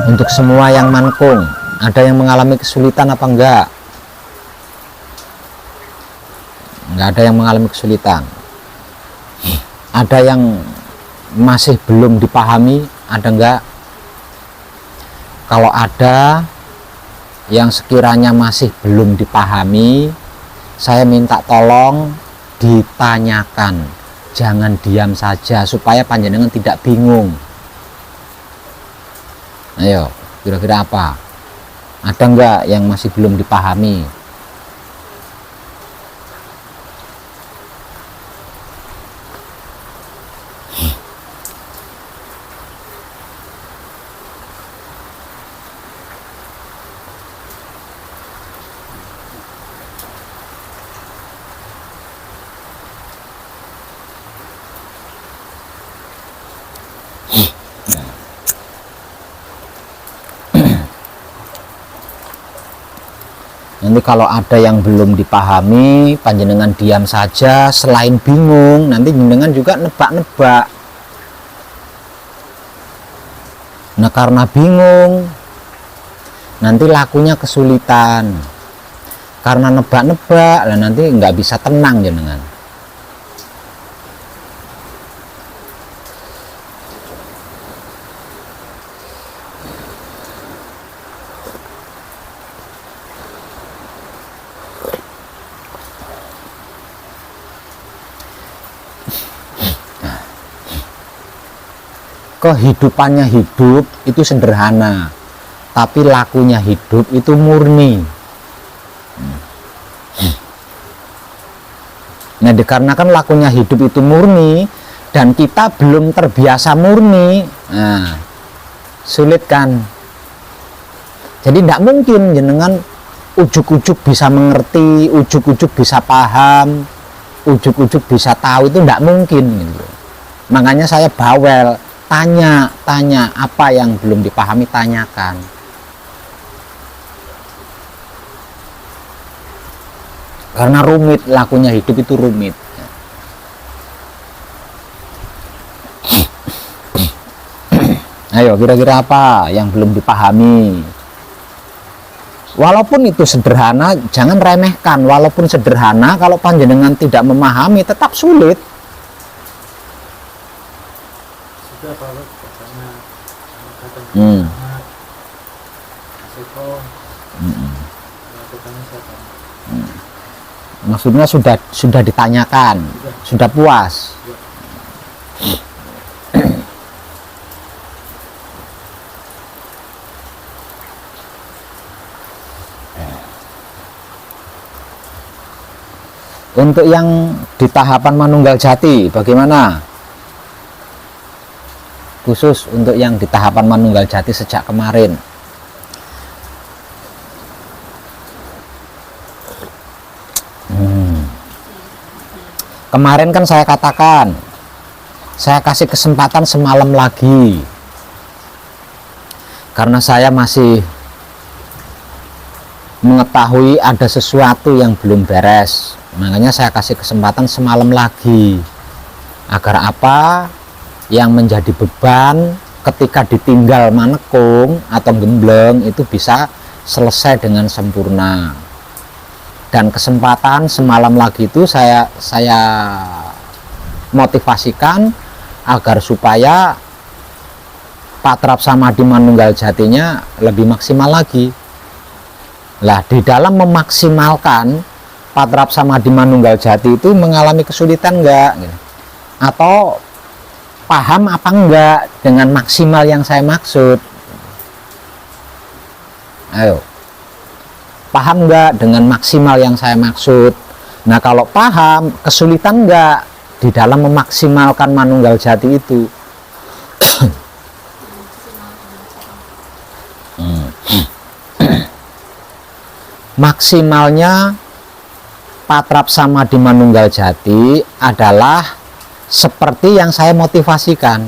Untuk semua yang mankung, ada yang mengalami kesulitan apa enggak? Enggak ada yang mengalami kesulitan. Ada yang masih belum dipahami, ada enggak? Kalau ada yang sekiranya masih belum dipahami, saya minta tolong ditanyakan, jangan diam saja supaya panjenengan tidak bingung. Ayo, kira-kira apa? Ada enggak yang masih belum dipahami? Nanti kalau ada yang belum dipahami, panjenengan diam saja. Selain bingung, nanti panjenengan juga nebak-nebak. Nah, karena bingung, nanti lakunya kesulitan. Karena nebak-nebak, lah nanti nggak bisa tenang jenengan. Kehidupannya hidup itu sederhana, tapi lakunya hidup itu murni. Nah, dikarenakan lakunya hidup itu murni dan kita belum terbiasa murni, nah, sulit kan. Jadi tidak mungkin jenengan ujuk-ujuk bisa mengerti, ujuk-ujuk bisa paham, ujuk-ujuk bisa tahu, itu tidak mungkin gitu. Makanya saya bawel, tanya apa yang belum dipahami, tanyakan. Karena rumit, lakunya hidup itu rumit. Ayo, kira-kira apa yang belum dipahami? Walaupun itu sederhana, jangan remehkan. Walaupun sederhana, kalau panjenengan tidak memahami, tetap sulit. Maksudnya sudah ditanyakan, sudah puas. Untuk yang di tahapan manunggal jati bagaimana? Khusus untuk yang di tahapan manunggal jati sejak kemarin. Kemarin kan saya katakan, saya kasih kesempatan semalam lagi. Karena saya masih mengetahui ada sesuatu yang belum beres. Makanya saya kasih kesempatan semalam lagi. Agar apa? Yang menjadi beban ketika ditinggal manekung atau gembleng itu bisa selesai dengan sempurna. Dan kesempatan semalam lagi itu saya motivasikan agar supaya Patrap Samadhi Manunggal Jatinya lebih maksimal lagi. Lah, di dalam memaksimalkan Patrap Samadhi Manunggal Jati itu mengalami kesulitan enggak? Atau paham apa enggak dengan maksimal yang saya maksud? Ayo, paham enggak dengan maksimal yang saya maksud? Nah, kalau paham, kesulitan enggak di dalam memaksimalkan manunggal jati itu? Maksimalnya Patrap Samadhi Manunggal Jati adalah seperti yang saya motivasikan.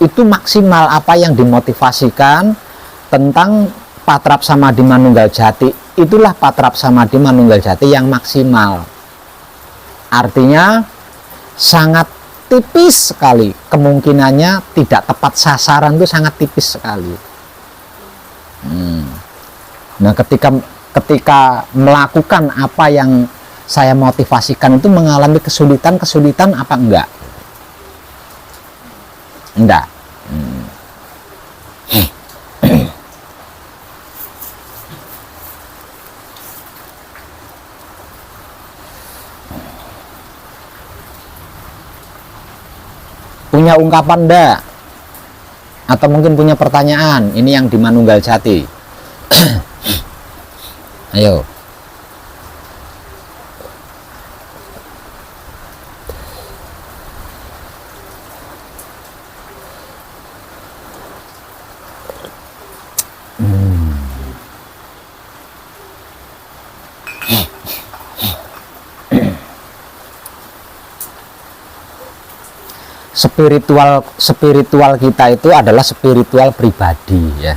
Itu maksimal apa yang dimotivasikan tentang Patrap Samadhi Manunggal Jati. Itulah Patrap Samadhi Manunggal Jati yang maksimal. Artinya sangat tipis sekali kemungkinannya tidak tepat sasaran, itu sangat tipis sekali. Nah, ketika melakukan apa yang saya motivasikan itu mengalami kesulitan apa enggak? Enggak. Punya ungkapan enggak? Atau mungkin punya pertanyaan? Ini yang di Manunggal Jati. Ayo. Spiritual kita itu adalah spiritual pribadi ya.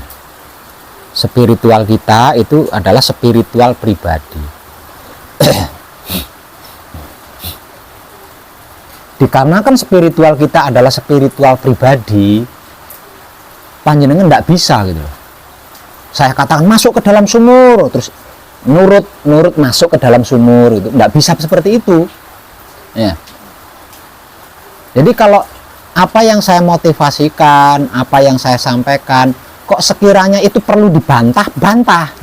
Spiritual kita itu adalah spiritual pribadi. Dikarenakan spiritual kita adalah spiritual pribadi, panjenengan tidak bisa gitu. Saya katakan masuk ke dalam sumur, terus nurut masuk ke dalam sumur, itu tidak bisa seperti itu. Ya. Jadi kalau apa yang saya motivasikan, apa yang saya sampaikan, kok sekiranya itu perlu dibantah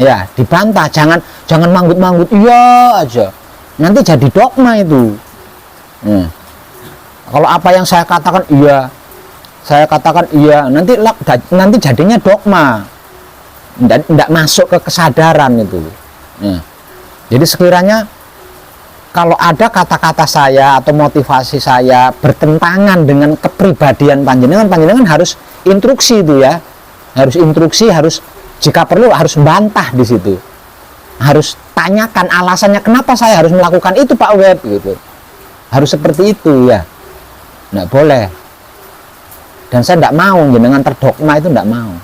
ya, dibantah, jangan manggut-manggut iya aja, nanti jadi dogma itu. Kalau apa yang saya katakan iya, nanti jadinya dogma, tidak masuk ke kesadaran itu. Jadi sekiranya kalau ada kata-kata saya atau motivasi saya bertentangan dengan kepribadian panjenengan harus instruksi itu ya. Harus instruksi, harus jika perlu harus bantah di situ. Harus tanyakan alasannya kenapa saya harus melakukan itu Pak Web gitu. Harus seperti itu ya. Enggak boleh. Dan saya enggak mau jenengan terdogma, itu enggak mau.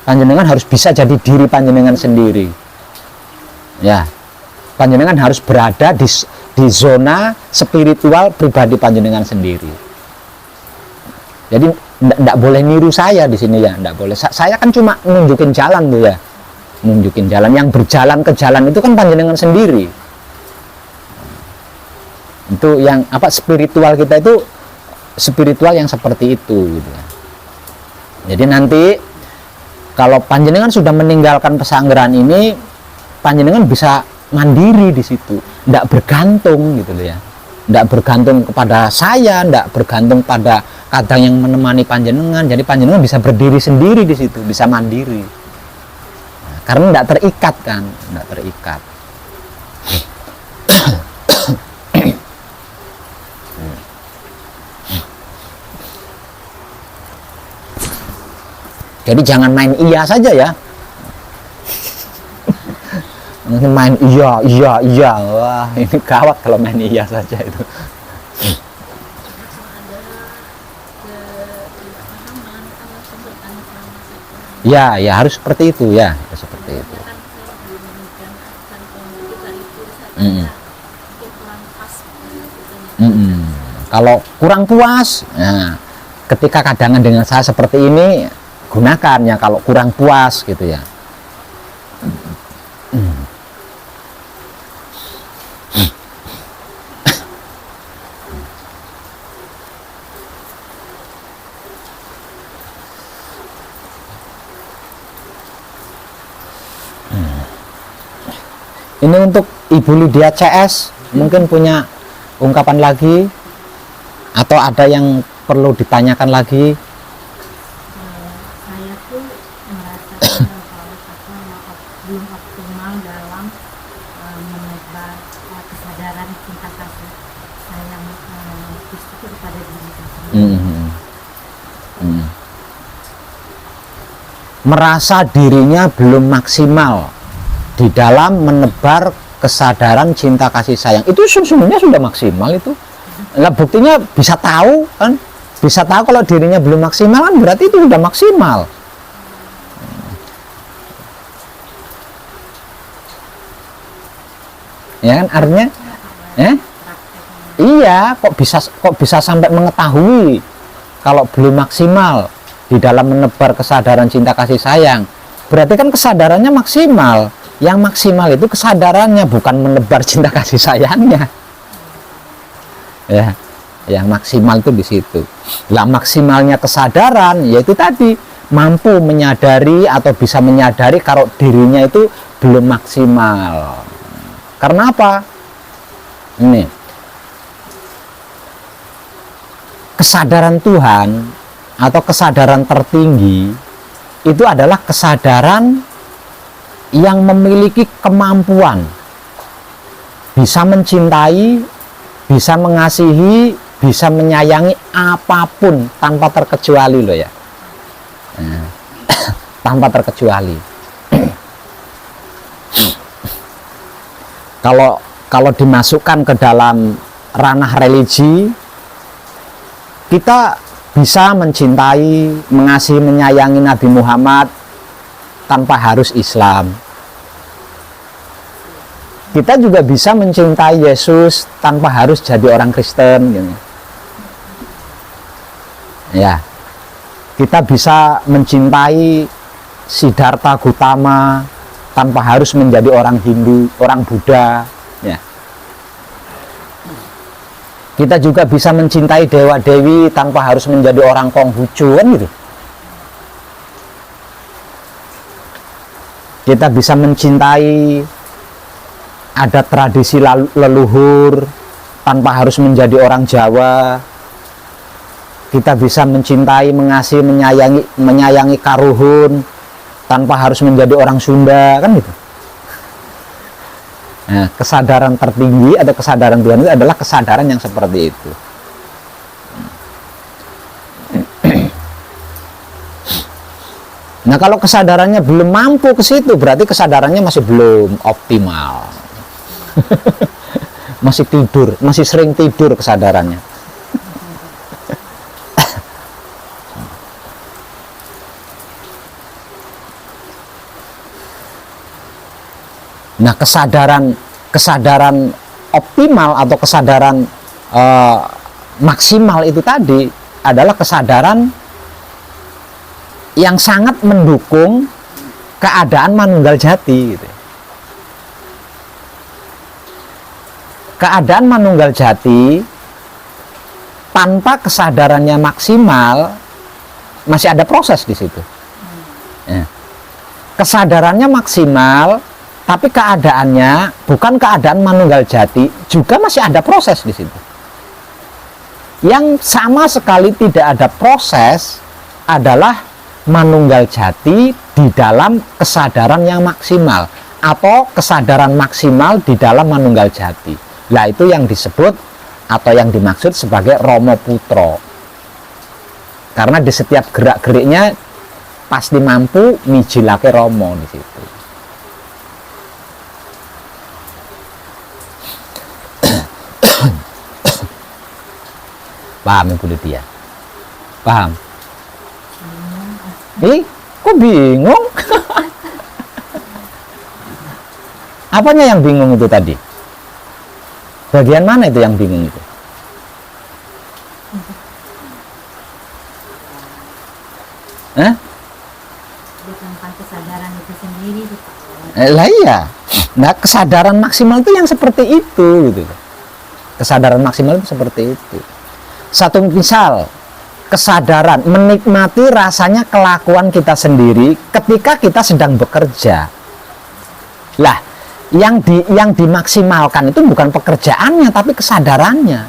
Panjenengan harus bisa jadi diri panjenengan sendiri. Ya. Panjenengan harus berada di zona spiritual pribadi panjenengan sendiri. Jadi tidak boleh niru saya di sini ya, tidak boleh. Saya kan cuma nunjukin jalan tuh ya, nunjukin jalan. Yang berjalan ke jalan itu kan panjenengan sendiri. Itu yang apa, spiritual kita itu spiritual yang seperti itu. Gitu ya. Jadi nanti kalau panjenengan sudah meninggalkan pesanggeran ini, panjenengan bisa mandiri di situ, tidak bergantung gitu loh ya, tidak bergantung kepada saya, tidak bergantung pada kadang yang menemani panjenengan. Jadi panjenengan bisa berdiri sendiri di situ, bisa mandiri, karena tidak terikat kan, tidak terikat. Jadi jangan main iya saja ya. Main iya, wah ini gawat kalau main iya saja itu. Ya harus seperti itu ya, seperti itu. Kalau kurang puas, nah, ketika kadangan dengan saya seperti ini, gunakan ya kalau kurang puas gitu ya. Ini untuk Ibu Lydia CS, mungkin punya ungkapan lagi atau ada yang perlu ditanyakan lagi? Saya tuh merasa belum optimal dalam menebar kesadaran cinta kasih sayang Kristus kepada diri saya sendiri. Merasa dirinya belum maksimal di dalam menebar kesadaran cinta kasih sayang, itu sesungguhnya sudah maksimal itu. Nah, buktinya bisa tahu kan, bisa tahu kalau dirinya belum maksimal kan berarti itu sudah maksimal. Ya kan artinya, iya kok bisa sampai mengetahui kalau belum maksimal di di dalam menebar kesadaran cinta kasih sayang, berarti kan kesadarannya maksimal. Yang maksimal itu kesadarannya, bukan menebar cinta kasih sayangnya. Ya, yang maksimal itu di situ. Lah maksimalnya kesadaran yaitu tadi mampu menyadari atau bisa menyadari kalau dirinya itu belum maksimal. Karena apa? Ini kesadaran Tuhan atau kesadaran tertinggi itu adalah kesadaran yang memiliki kemampuan bisa mencintai, bisa mengasihi, bisa menyayangi apapun tanpa terkecuali loh ya. Nah, tanpa terkecuali. Kalau dimasukkan ke dalam ranah religi, kita bisa mencintai, mengasihi, menyayangi Nabi Muhammad tanpa harus Islam. Kita juga bisa mencintai Yesus tanpa harus jadi orang Kristen gitu. Ya. Kita bisa mencintai Siddhartha Gautama tanpa harus menjadi orang Hindu, orang Buddha, ya. Kita juga bisa mencintai dewa-dewi tanpa harus menjadi orang Konghucu kan gitu. Kita bisa mencintai adat tradisi leluhur tanpa harus menjadi orang Jawa. Kita bisa mencintai, mengasihi, menyayangi karuhun tanpa harus menjadi orang Sunda kan gitu. Nah, kesadaran tertinggi atau kesadaran Tuhan itu adalah kesadaran yang seperti itu. Nah, kalau kesadarannya belum mampu ke situ, berarti kesadarannya masih belum optimal. Masih tidur, masih sering tidur kesadarannya. Nah, kesadaran optimal atau kesadaran maksimal itu tadi adalah kesadaran yang sangat mendukung keadaan manunggal jati gitu. Keadaan manunggal jati tanpa kesadarannya maksimal masih ada proses di situ. Ya. Kesadarannya maksimal tapi keadaannya bukan keadaan manunggal jati, juga masih ada proses di situ. Yang sama sekali tidak ada proses adalah manunggal jati di dalam kesadaran yang maksimal atau kesadaran maksimal di dalam manunggal jati. Nah, itu yang disebut atau yang dimaksud sebagai Romo Putro. Karena di setiap gerak-geriknya pasti mampu mijilake Romo di situ. Paham Ibu Lydia? Paham? Kok bingung? Apanya yang bingung itu tadi? Bagian mana itu yang bingung itu? Tentang kesadaran itu sendiri. Lah iya. Nah, kesadaran maksimal itu yang seperti itu gitu. Kesadaran maksimal itu seperti itu. Satu misal, kesadaran menikmati rasanya kelakuan kita sendiri ketika kita sedang bekerja. Lah, yang dimaksimalkan itu bukan pekerjaannya tapi kesadarannya.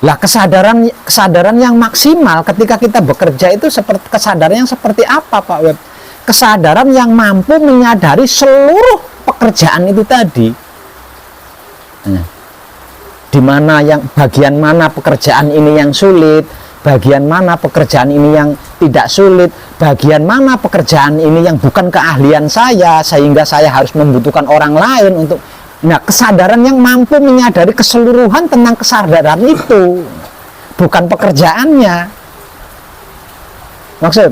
Lah, kesadaran yang maksimal ketika kita bekerja itu seperti kesadaran yang seperti apa, Pak Web? Kesadaran yang mampu menyadari seluruh pekerjaan itu tadi. Di mana yang bagian mana pekerjaan ini yang sulit, bagian mana pekerjaan ini yang tidak sulit, bagian mana pekerjaan ini yang bukan keahlian saya sehingga saya harus membutuhkan orang lain untuk. Nah, kesadaran yang mampu menyadari keseluruhan tentang kesadaran itu, bukan pekerjaannya. Maksud?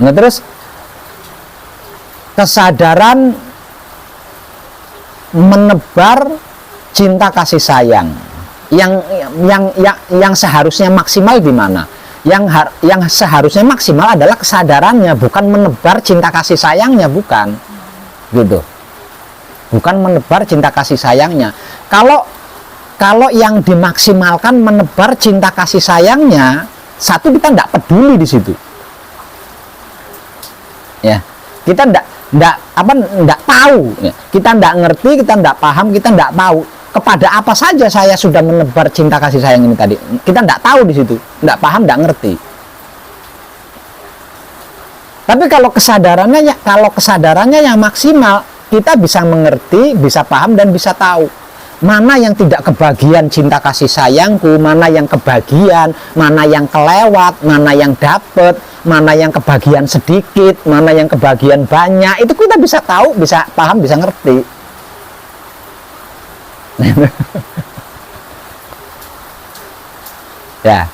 Nah, terus kesadaran menebar cinta kasih sayang. Yang seharusnya maksimal di mana? Yang seharusnya maksimal adalah kesadarannya, bukan menebar cinta kasih sayangnya, bukan. Gitu. Bukan menebar cinta kasih sayangnya. Kalau yang dimaksimalkan menebar cinta kasih sayangnya, satu, kita tidak peduli di situ. Ya, kita tidak tahu. Ya. Kita tidak ngerti, kita tidak paham, kita tidak tahu kepada apa saja saya sudah menebar cinta kasih sayang ini tadi. Kita tidak tahu di situ, tidak paham, tidak ngerti. Tapi kalau kesadarannya yang maksimal, kita bisa mengerti, bisa paham, dan bisa tahu mana yang tidak kebagian cinta kasih sayangku, mana yang kebagian, mana yang kelewat, mana yang dapat, mana yang kebagian sedikit, mana yang kebagian banyak. Itu kita bisa tahu, bisa paham, bisa ngerti. Ya.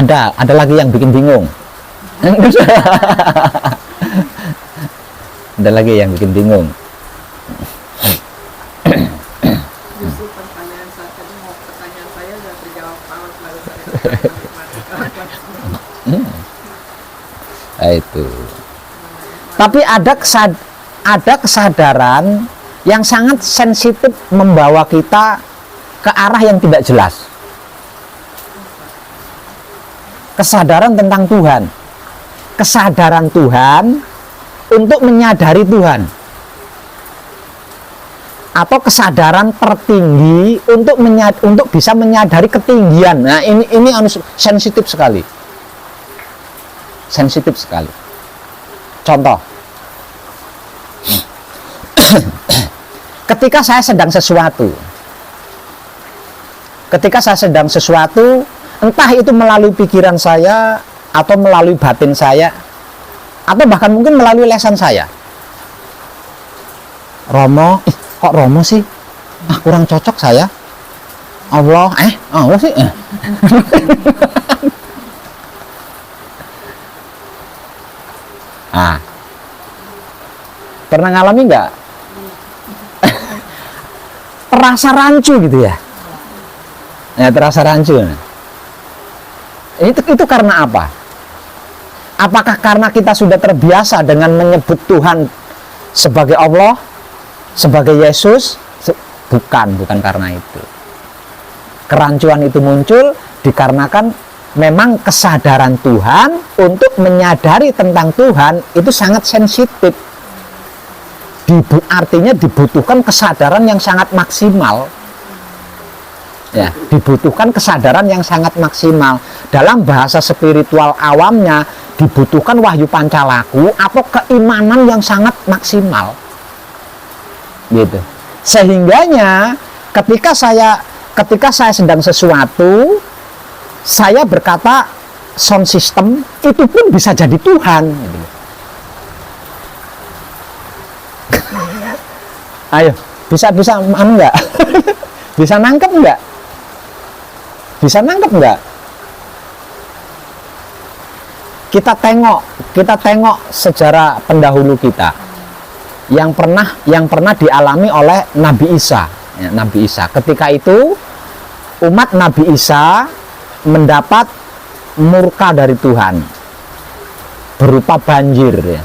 Ada lagi yang bikin bingung. Ada lagi yang bikin bingung. Justru pertanyaan saya sudah terjawab awal lalu Itu. Tapi ada kesadaran yang sangat sensitif membawa kita ke arah yang tidak jelas. Kesadaran tentang Tuhan, kesadaran Tuhan untuk menyadari Tuhan, atau kesadaran tertinggi untuk bisa menyadari ketinggian. Nah, ini sensitif sekali, sensitif sekali. Contoh, ketika saya sedang sesuatu, entah itu melalui pikiran saya, atau melalui batin saya, atau bahkan mungkin melalui lesan saya. Romo, kok Romo sih? Kurang cocok saya. Allah sih. Pernah ngalami nggak? Terasa rancu gitu ya? Ya, terasa rancu. Itu karena apa? Apakah karena kita sudah terbiasa dengan menyebut Tuhan sebagai Allah, sebagai Yesus? Bukan karena itu. Kerancuan itu muncul dikarenakan memang kesadaran Tuhan untuk menyadari tentang Tuhan itu sangat sensitif. Artinya dibutuhkan kesadaran yang sangat maksimal. Ya, dibutuhkan kesadaran yang sangat maksimal. Dalam bahasa spiritual awamnya, dibutuhkan wahyu pancalaku atau keimanan yang sangat maksimal. Gitu. Sehingganya ketika saya sedang sesuatu, saya berkata sound system itu pun bisa jadi Tuhan. Gitu. Ayo, bisa enggak? Bisa nangkep enggak? Bisa nangkep enggak? Kita tengok sejarah pendahulu kita yang pernah dialami oleh Nabi Isa. Ya, Nabi Isa. Ketika itu umat Nabi Isa mendapat murka dari Tuhan berupa banjir, ya,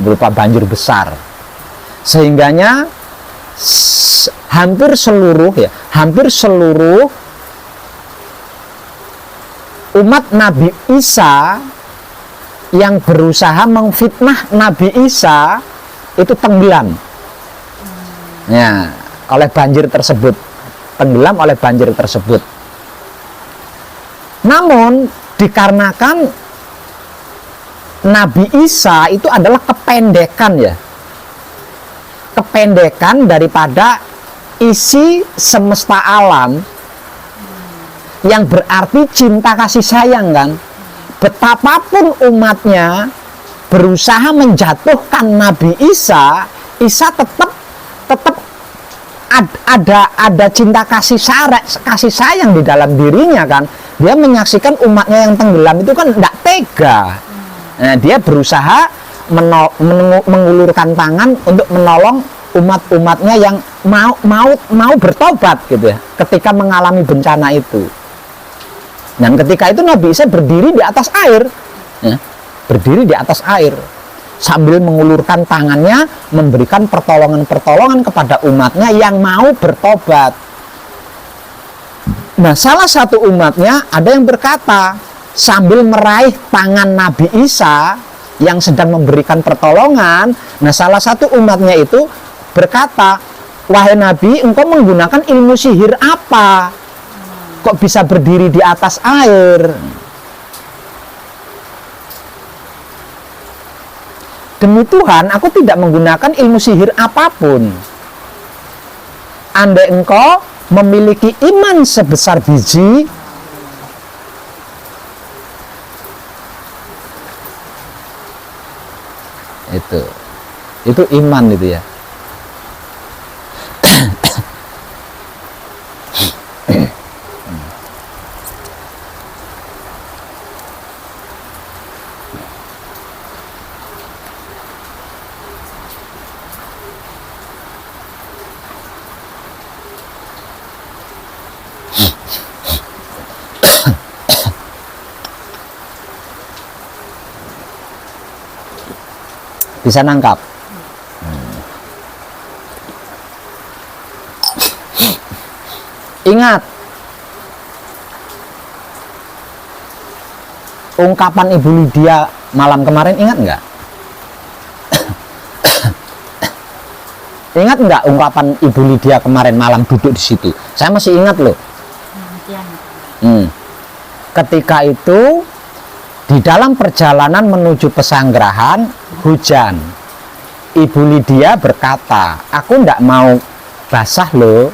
berupa banjir besar. Sehingganya hampir seluruh umat Nabi Isa yang berusaha memfitnah Nabi Isa itu tenggelam. Ya, oleh banjir tersebut. Tenggelam oleh banjir tersebut. Namun dikarenakan Nabi Isa itu adalah kependekan, ya. Kependekan daripada isi semesta alam, yang berarti cinta kasih sayang, kan. Betapapun umatnya berusaha menjatuhkan Nabi Isa, Isa tetap ada cinta kasih sayang di dalam dirinya kan. Dia menyaksikan umatnya yang tenggelam itu kan tidak tega. Nah, dia berusaha mengulurkan tangan untuk menolong umatnya yang mau bertobat gitu ya, ketika mengalami bencana itu. Dan ketika itu Nabi Isa berdiri di atas air, ya, berdiri di atas air sambil mengulurkan tangannya memberikan pertolongan kepada umatnya yang mau bertobat. Nah, salah satu umatnya ada yang berkata sambil meraih tangan Nabi Isa yang sedang memberikan pertolongan. Nah, salah satu umatnya itu berkata, wahai Nabi, engkau menggunakan ilmu sihir apa? Kok bisa berdiri di atas air? Demi Tuhan, aku tidak menggunakan ilmu sihir apapun. Andai engkau memiliki iman sebesar biji, itu iman itu ya. Bisa nangkap. Ingat ungkapan Ibu Lydia malam kemarin, ingat nggak? Ingat nggak ungkapan Ibu Lydia kemarin malam duduk di situ? Saya masih ingat loh. Ketika itu di dalam perjalanan menuju Pesanggerahan hujan. Ibu Lydia berkata, aku ndak mau basah loh.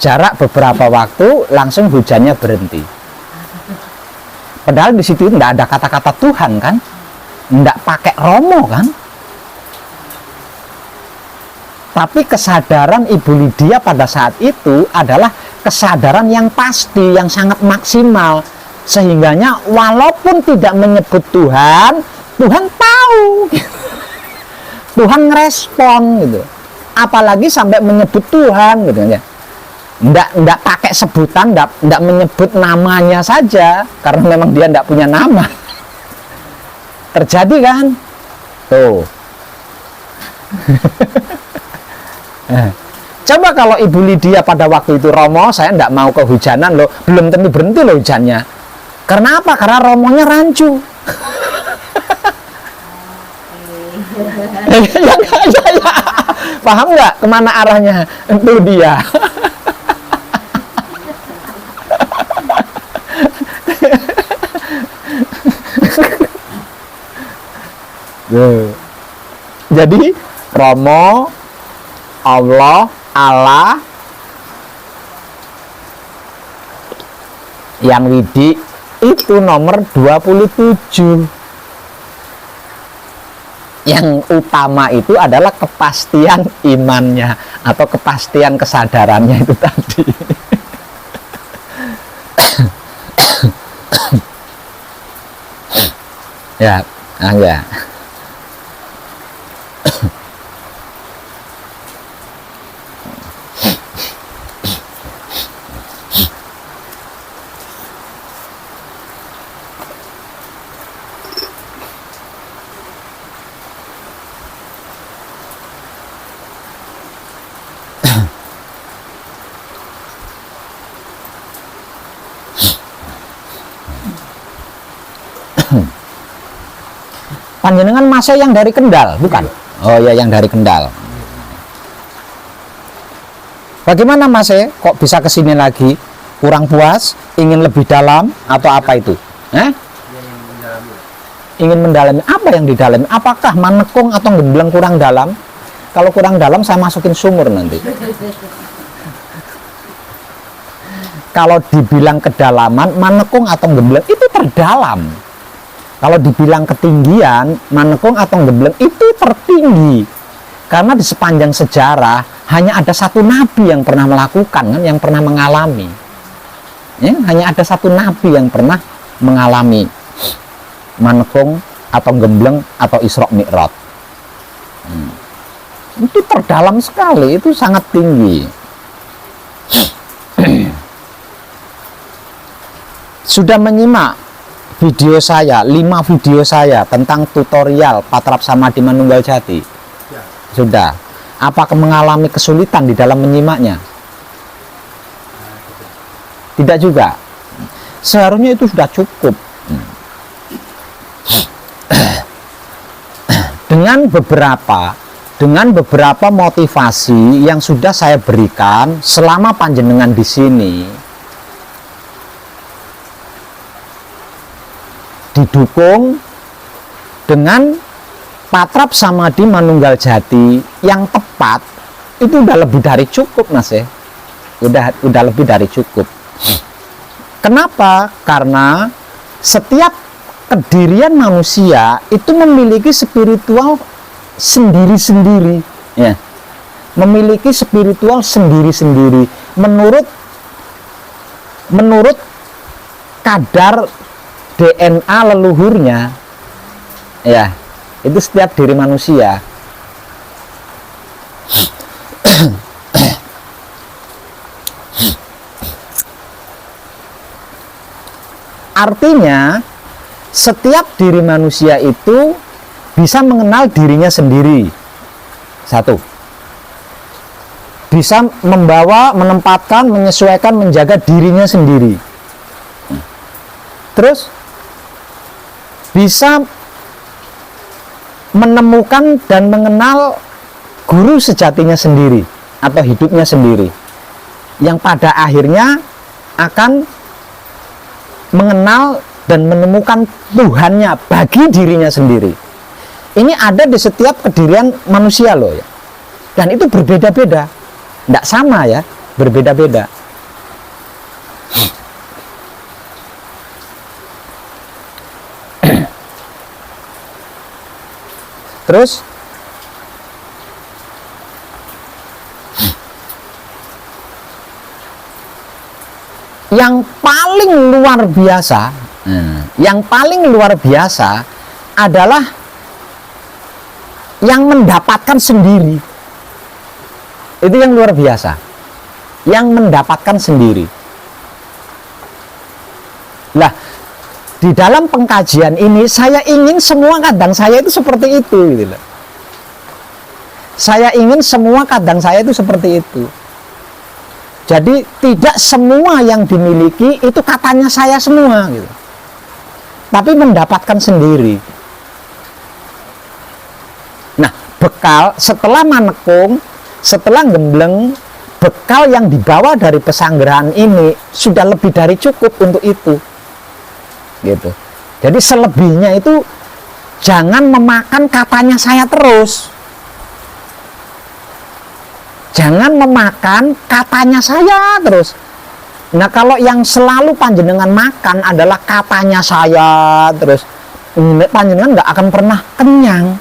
Jarak beberapa waktu langsung hujannya berhenti. Padahal di situ ndak ada kata-kata Tuhan kan, ndak pakai Romo kan. Tapi kesadaran Ibu Lydia pada saat itu adalah kesadaran yang pasti, yang sangat maksimal. Sehingganya walaupun tidak menyebut Tuhan, Tuhan tahu. Tuhan ngerespon gitu. Apalagi sampai menyebut Tuhan gitu ya. Nggak pakai sebutan, nggak menyebut namanya saja, karena memang dia nggak punya nama. Terjadi kan? Tuh. Coba kalau Ibu Lydia pada waktu itu, Romo saya nggak mau kehujanan loh, belum tentu berhenti loh hujannya. Karena apa? Karena Romonya rancu. Ya. Paham nggak kemana arahnya? Itu dia. Jadi Romo, Allah yang Widi itu nomor 27. Yang utama itu adalah kepastian imannya atau kepastian kesadarannya itu tadi. Ya, ya. Panjenengan masa yang dari Kendal, bukan? Oh ya, yang dari Kendal. Bagaimana Mas kok bisa kesini lagi? Kurang puas? Ingin lebih dalam? Atau apa itu? Ingin mendalami. Apa yang didalami? Apakah manekung atau gembleng kurang dalam? Kalau kurang dalam saya masukin sumur nanti. Kalau dibilang kedalaman, manekung atau gembleng itu terdalam. Kalau dibilang ketinggian, manekung atau gembleng itu tertinggi. Karena di sepanjang sejarah hanya ada satu nabi yang pernah melakukan, kan, yang pernah mengalami. Ya, hanya ada satu nabi yang pernah mengalami manekung atau gembleng atau Isra Mi'raj. Itu terdalam sekali, itu sangat tinggi. Sudah menyimak video saya, 5 video saya tentang tutorial Patrap Samadhi Manunggal Jati? Ya. Sudah. Apakah mengalami kesulitan di dalam menyimaknya? Tidak juga. Seharusnya itu sudah cukup. Dengan beberapa motivasi yang sudah saya berikan selama panjenengan di sini, didukung dengan Patrap Samadhi Manunggal Jati yang tepat, itu udah lebih dari cukup, Mas ya. Udah lebih dari cukup. Kenapa? Karena setiap kedirian manusia itu memiliki spiritual sendiri-sendiri, ya. Memiliki spiritual sendiri-sendiri menurut kadar DNA leluhurnya, ya. Itu setiap diri manusia. Artinya setiap diri manusia itu bisa mengenal dirinya sendiri. Satu, bisa membawa, menempatkan, menyesuaikan, menjaga dirinya sendiri. Terus bisa menemukan dan mengenal guru sejatinya sendiri atau hidupnya sendiri, yang pada akhirnya akan mengenal dan menemukan Tuhannya bagi dirinya sendiri. Ini ada di setiap kedirian manusia loh ya. Dan itu berbeda-beda. Tidak sama ya, berbeda-beda. Terus yang paling luar biasa, adalah yang mendapatkan sendiri. Itu yang luar biasa. Yang mendapatkan sendiri. Lah, di dalam pengkajian ini saya ingin semua kadang saya itu seperti itu, gitu loh. Saya ingin semua kadang saya itu seperti itu. Jadi tidak semua yang dimiliki itu katanya saya semua, gitu. Tapi mendapatkan sendiri. Nah, bekal setelah manekung, setelah gembleng, bekal yang dibawa dari pesanggerahan ini sudah lebih dari cukup untuk itu. Gitu. Jadi selebihnya itu jangan memakan katanya saya terus. Jangan memakan katanya saya terus. Nah, kalau yang selalu panjenengan makan adalah katanya saya terus, panjenengan nggak akan pernah kenyang,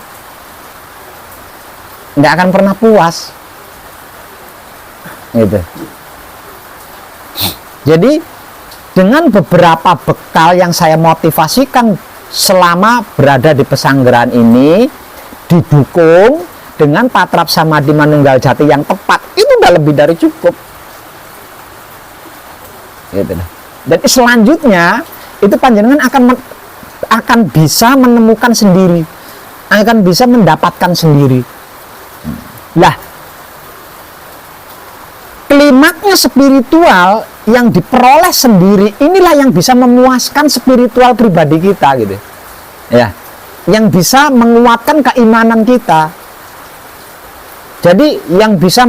nggak akan pernah puas. Gitu. Jadi dengan beberapa bekal yang saya motivasikan selama berada di pesanggerahan ini, didukung dengan Patrap Samadhi Manunggal Jati yang tepat, itu udah lebih dari cukup. Gitu. Dan selanjutnya itu panjenengan akan bisa menemukan sendiri, akan bisa mendapatkan sendiri. Lah, klimaknya spiritual yang diperoleh sendiri, inilah yang bisa memuaskan spiritual pribadi kita, gitu ya, yang bisa menguatkan keimanan kita. Jadi yang bisa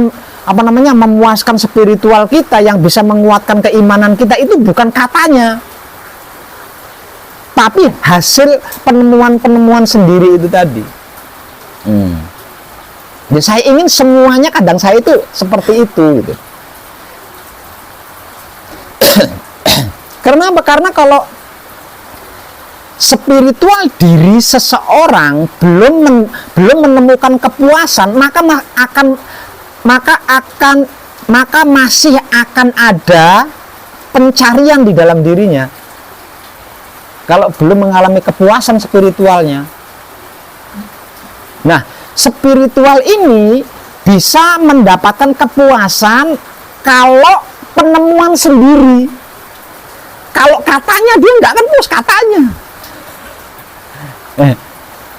memuaskan spiritual kita, yang bisa menguatkan keimanan kita itu bukan katanya, tapi hasil penemuan-penemuan sendiri itu tadi. Jadi saya ingin semuanya kadang saya itu seperti itu, gitu. Karena apa? Karena kalau spiritual diri seseorang belum menemukan kepuasan, maka masih akan ada pencarian di dalam dirinya. Kalau belum mengalami kepuasan spiritualnya. Nah, spiritual ini bisa mendapatkan kepuasan kalau penemuan sendiri. Kalau katanya dia nggak akan puas katanya.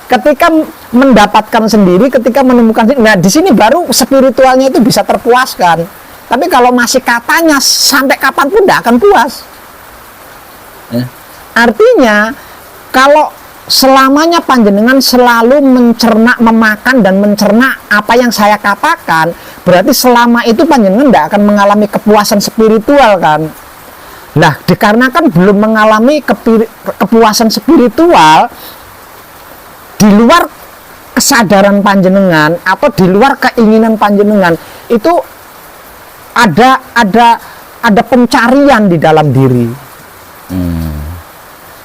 Ketika mendapatkan sendiri, ketika menemukan sendiri, nah di sini baru spiritualnya itu bisa terpuaskan. Tapi kalau masih katanya, sampai kapanpun tidak akan puas. Artinya, kalau selamanya panjenengan selalu mencerna, memakan dan mencerna apa yang saya katakan, berarti selama itu panjenengan tidak akan mengalami kepuasan spiritual kan. Nah, dikarenakan belum mengalami kepuasan spiritual di luar kesadaran panjenengan atau di luar keinginan panjenengan, itu ada pencarian di dalam diri.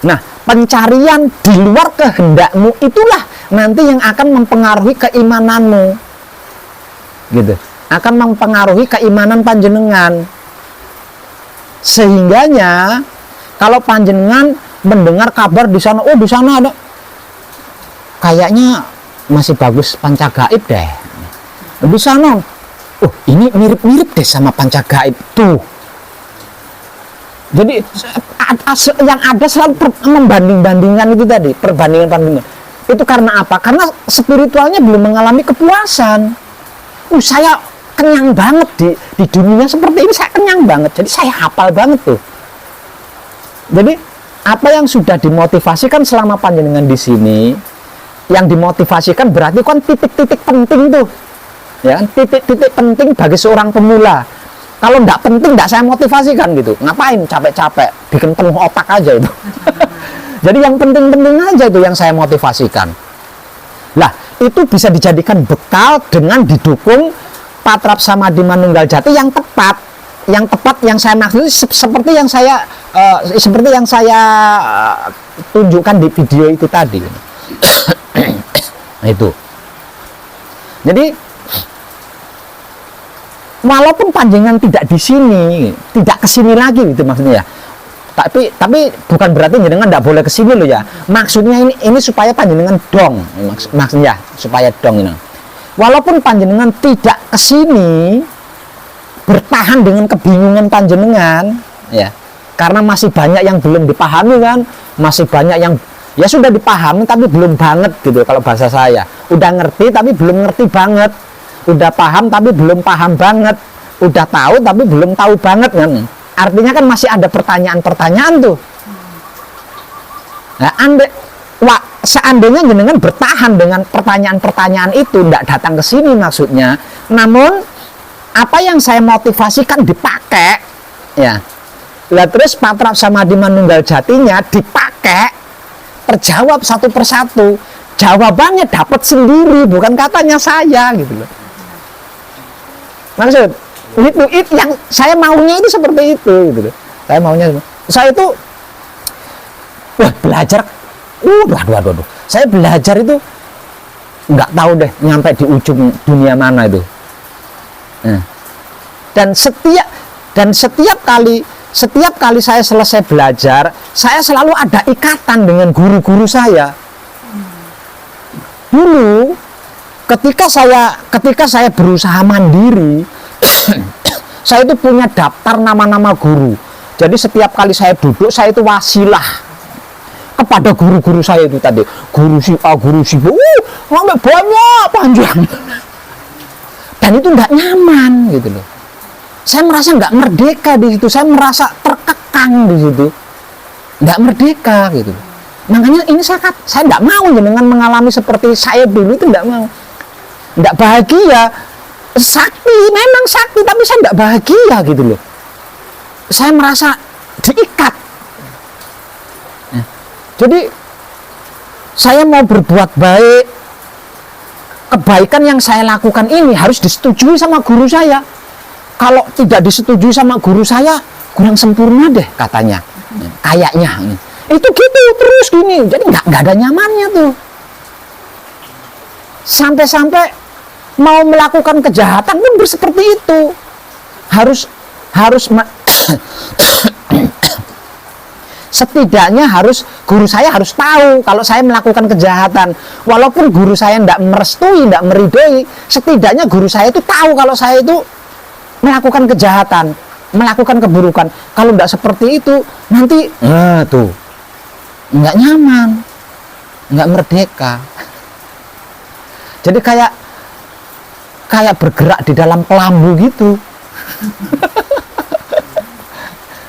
Nah, pencarian di luar kehendakmu itulah nanti yang akan mempengaruhi keimananmu, gitu. Akan mempengaruhi keimanan panjenengan. Sehingganya kalau panjenengan mendengar kabar di sana, oh di sana ada, kayaknya masih bagus panca gaib deh. Di sana, oh ini mirip-mirip deh sama panca gaib tuh. Jadi yang ada selalu membanding-bandingkan itu tadi, perbandingan. Itu karena apa? Karena spiritualnya belum mengalami kepuasan. Saya kenyang banget di dunia seperti ini, saya kenyang banget. Jadi saya hafal banget tuh. Jadi apa yang sudah dimotivasikan selama panjenengan di sini, yang dimotivasikan berarti kan titik-titik penting tuh. Ya, titik-titik penting bagi seorang pemula. Kalau enggak penting, enggak saya motivasikan gitu. Ngapain capek-capek, bikin penuh otak aja itu. Jadi yang penting-penting aja itu yang saya motivasikan. Lah, itu bisa dijadikan bekal dengan didukung Patrap Samadhi Manunggal Jati yang tepat. Yang tepat yang saya maksud seperti yang saya tunjukkan di video itu tadi. Itu. Jadi walaupun panjenengan tidak di sini, tidak ke sini lagi gitu maksudnya ya. Tapi bukan berarti jenengan tidak boleh ke sini loh ya. Maksudnya ini supaya panjenengan dong. Maksudnya supaya dong ini. Walaupun panjenengan tidak ke sini, bertahan dengan kebingungan panjenengan ya. Karena masih banyak yang belum dipahami kan, masih banyak yang ya sudah dipahami tapi belum banget gitu kalau bahasa saya. Udah ngerti tapi belum ngerti banget. Udah paham tapi belum paham banget. Udah tahu tapi belum tahu banget kan. Artinya kan masih ada pertanyaan-pertanyaan tuh. Nah, seandainya jenengan bertahan dengan pertanyaan-pertanyaan itu, tidak datang ke sini maksudnya. Namun apa yang saya motivasikan dipakai ya. Lah terus Patrap Samadhi Manunggal Jatinya dipakai, terjawab satu persatu. Jawabannya dapat sendiri, bukan katanya saya gitu loh. Maksud itu yang saya maunya itu seperti itu gitu. Saya maunya, saya itu belajar, waduh. Saya belajar itu nggak tahu deh nyampe di ujung dunia mana itu. Dan setiap kali saya selesai belajar, saya selalu ada ikatan dengan guru-guru saya. Dulu ketika saya berusaha mandiri, saya itu punya daftar nama-nama guru. Jadi setiap kali saya duduk, saya itu wasilah kepada guru-guru saya itu tadi. Guru si A, guru si B, sampai banyak panjang. Dan itu nggak nyaman gitu loh. Saya merasa nggak merdeka di situ. Saya merasa terkekang di situ. Nggak merdeka gitu. Makanya ini saya nggak mau dengan mengalami seperti saya dulu itu, nggak mau. Nggak bahagia. Sakti, memang sakti, tapi saya nggak bahagia gitu loh. Saya merasa diikat. Jadi saya mau berbuat baik, kebaikan yang saya lakukan ini harus disetujui sama guru saya. Kalau tidak disetujui sama guru saya, kurang sempurna deh katanya. Kayaknya. Itu gitu terus gini, jadi nggak ada nyamannya tuh. Sampai-sampai mau melakukan kejahatan pun seperti itu. Setidaknya guru saya harus tahu kalau saya melakukan kejahatan. Walaupun guru saya tidak merestui, tidak meridhoi, setidaknya guru saya itu tahu kalau saya itu melakukan kejahatan, melakukan keburukan. Kalau tidak seperti itu, nanti tuh nggak nyaman, nggak merdeka. Jadi kayak bergerak di dalam kelambu gitu.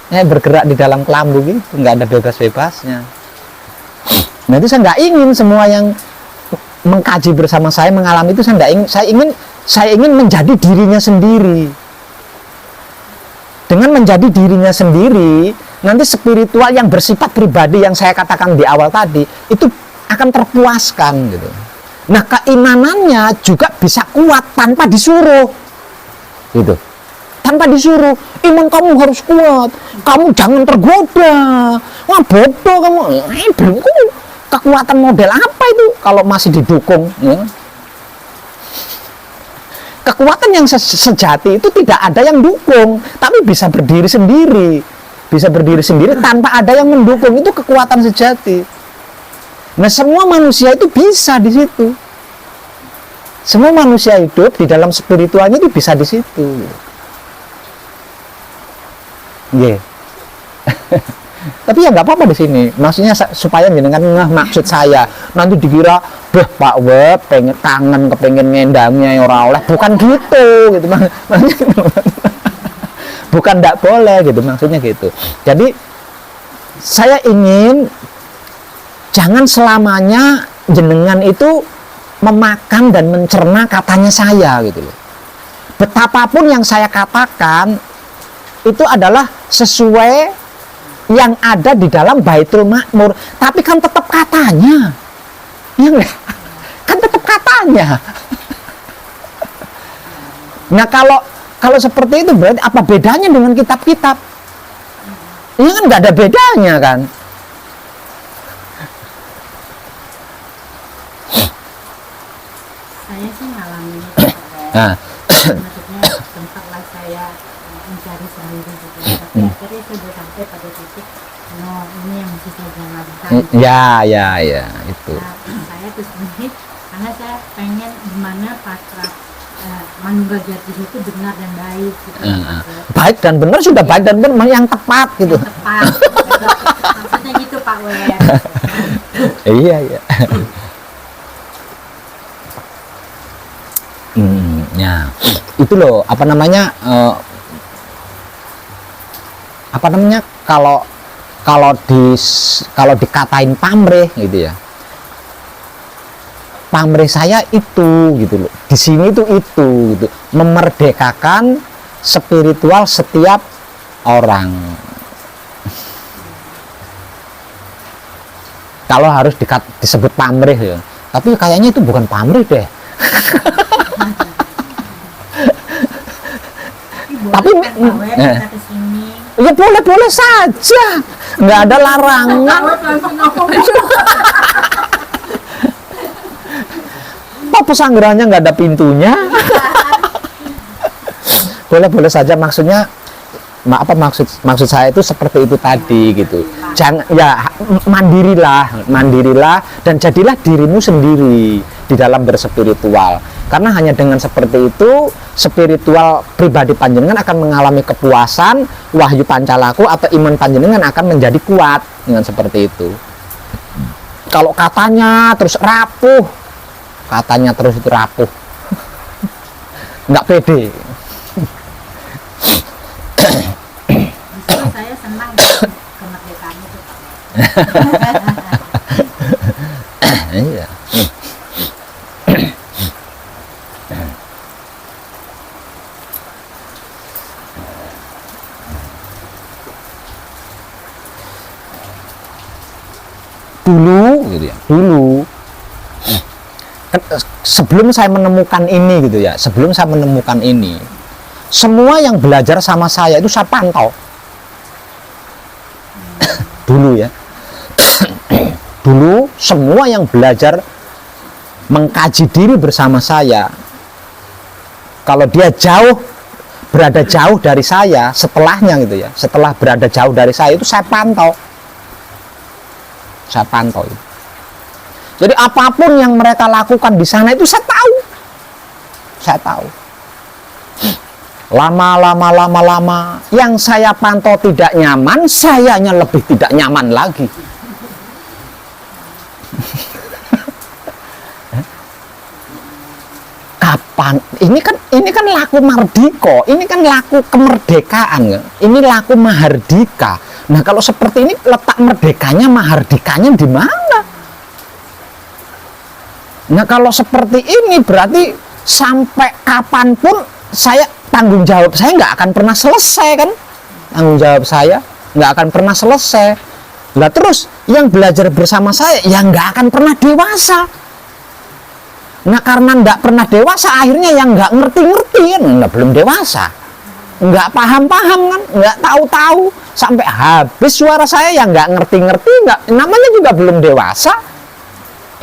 Bergerak di dalam kelambu gitu, nggak ada bebas-bebasnya. Nah itu saya nggak ingin semua yang mengkaji bersama saya, mengalami itu, saya nggak ingin. Saya ingin menjadi dirinya sendiri. Dengan menjadi dirinya sendiri, nanti spiritual yang bersifat pribadi yang saya katakan di awal tadi itu akan terpuaskan gitu. Nah keimanannya juga bisa kuat tanpa disuruh, gitu. Tanpa disuruh, iman kamu harus kuat, kamu jangan tergoda, wah bodoh kamu, belum kekuatan model apa itu kalau masih didukung, ya? Kekuatan yang sejati itu tidak ada yang dukung, tapi bisa berdiri sendiri tanpa ada yang mendukung, itu kekuatan sejati. Nah semua manusia itu bisa di situ, semua manusia hidup di dalam spiritualnya itu bisa di situ. Yeah. Tapi ya nggak apa-apa di sini. Maksudnya supaya jenengan ngeh maksud saya. Nanti dikira, Pak Web pengen kangen, kepengen ngendangnya ora oleh. Bukan gitu maksudnya gitu. Bukan nggak boleh gitu, maksudnya gitu. Jadi saya ingin jangan selamanya jenengan itu memakan dan mencerna katanya saya gitu loh. Betapapun yang saya katakan itu adalah sesuai yang ada di dalam Baitul Makmur, tapi kan tetap katanya, ya enggak? Kan tetap katanya. Nah kalau seperti itu berarti apa bedanya dengan kitab-kitab? Ini kan nggak ada bedanya kan? Saya sih ngalamin itu, Nah. maksudnya sempatlah saya mencari sendiri gitu, tapi akhirnya sudah sampai pada titik ini yang mesti saya jalankan. Ya itu. Nah, saya tuh sebenarnya karena saya pengen gimana pasrah Manunggal Jati itu benar dan baik gitu. Baik dan benar sudah baik dan benar yang tepat gitu. Yang tepat. Maksudnya gitu Pak Web. Iya. Ya itu loh apa namanya kalau dikatain pamrih gitu ya, pamrih saya itu gitu loh, di sini tuh itu gitu, memerdekakan spiritual setiap orang. Kalau harus disebut pamrih ya, tapi kayaknya itu bukan pamrih deh. Tapi ya boleh saja, nggak ada larangan. Kok pesanggerannya nggak ada pintunya? Boleh saja, maksudnya maksud saya itu seperti itu tadi gitu. Jangan ya, mandirilah dan jadilah dirimu sendiri di dalam berspiritual. Karena hanya dengan seperti itu spiritual pribadi panjenengan akan mengalami kepuasan, wahyu pancalaku atau iman panjenengan akan menjadi kuat dengan seperti itu. Kalau katanya terus itu rapuh, nggak pede. Justru saya senang kemerdekaan itu Pak. Iya. Dulu sebelum saya menemukan ini semua yang belajar sama saya itu saya pantau dulu ya. dulu semua yang belajar mengkaji diri bersama saya, kalau dia berada jauh dari saya, setelahnya gitu ya, setelah berada jauh dari saya itu saya pantau itu. Jadi apapun yang mereka lakukan di sana itu saya tahu. Lama, yang saya pantau tidak nyaman, sayanya lebih tidak nyaman lagi. Kapan? Ini kan laku mardika, ini kan laku kemerdekaan, ini laku mahardika. Nah kalau seperti ini letak merdekanya, mahardikanya di mana? Nah kalau seperti ini berarti sampai kapanpun tanggung jawab saya nggak akan pernah selesai kan? Tanggung jawab saya nggak akan pernah selesai. Lah terus yang belajar bersama saya yang nggak akan pernah dewasa. Nah karena nggak pernah dewasa, akhirnya yang nggak ngerti-ngerti kan, belum dewasa, nggak paham-paham kan, nggak tahu-tahu, sampai habis suara saya yang nggak ngerti-ngerti, nggak, namanya juga belum dewasa.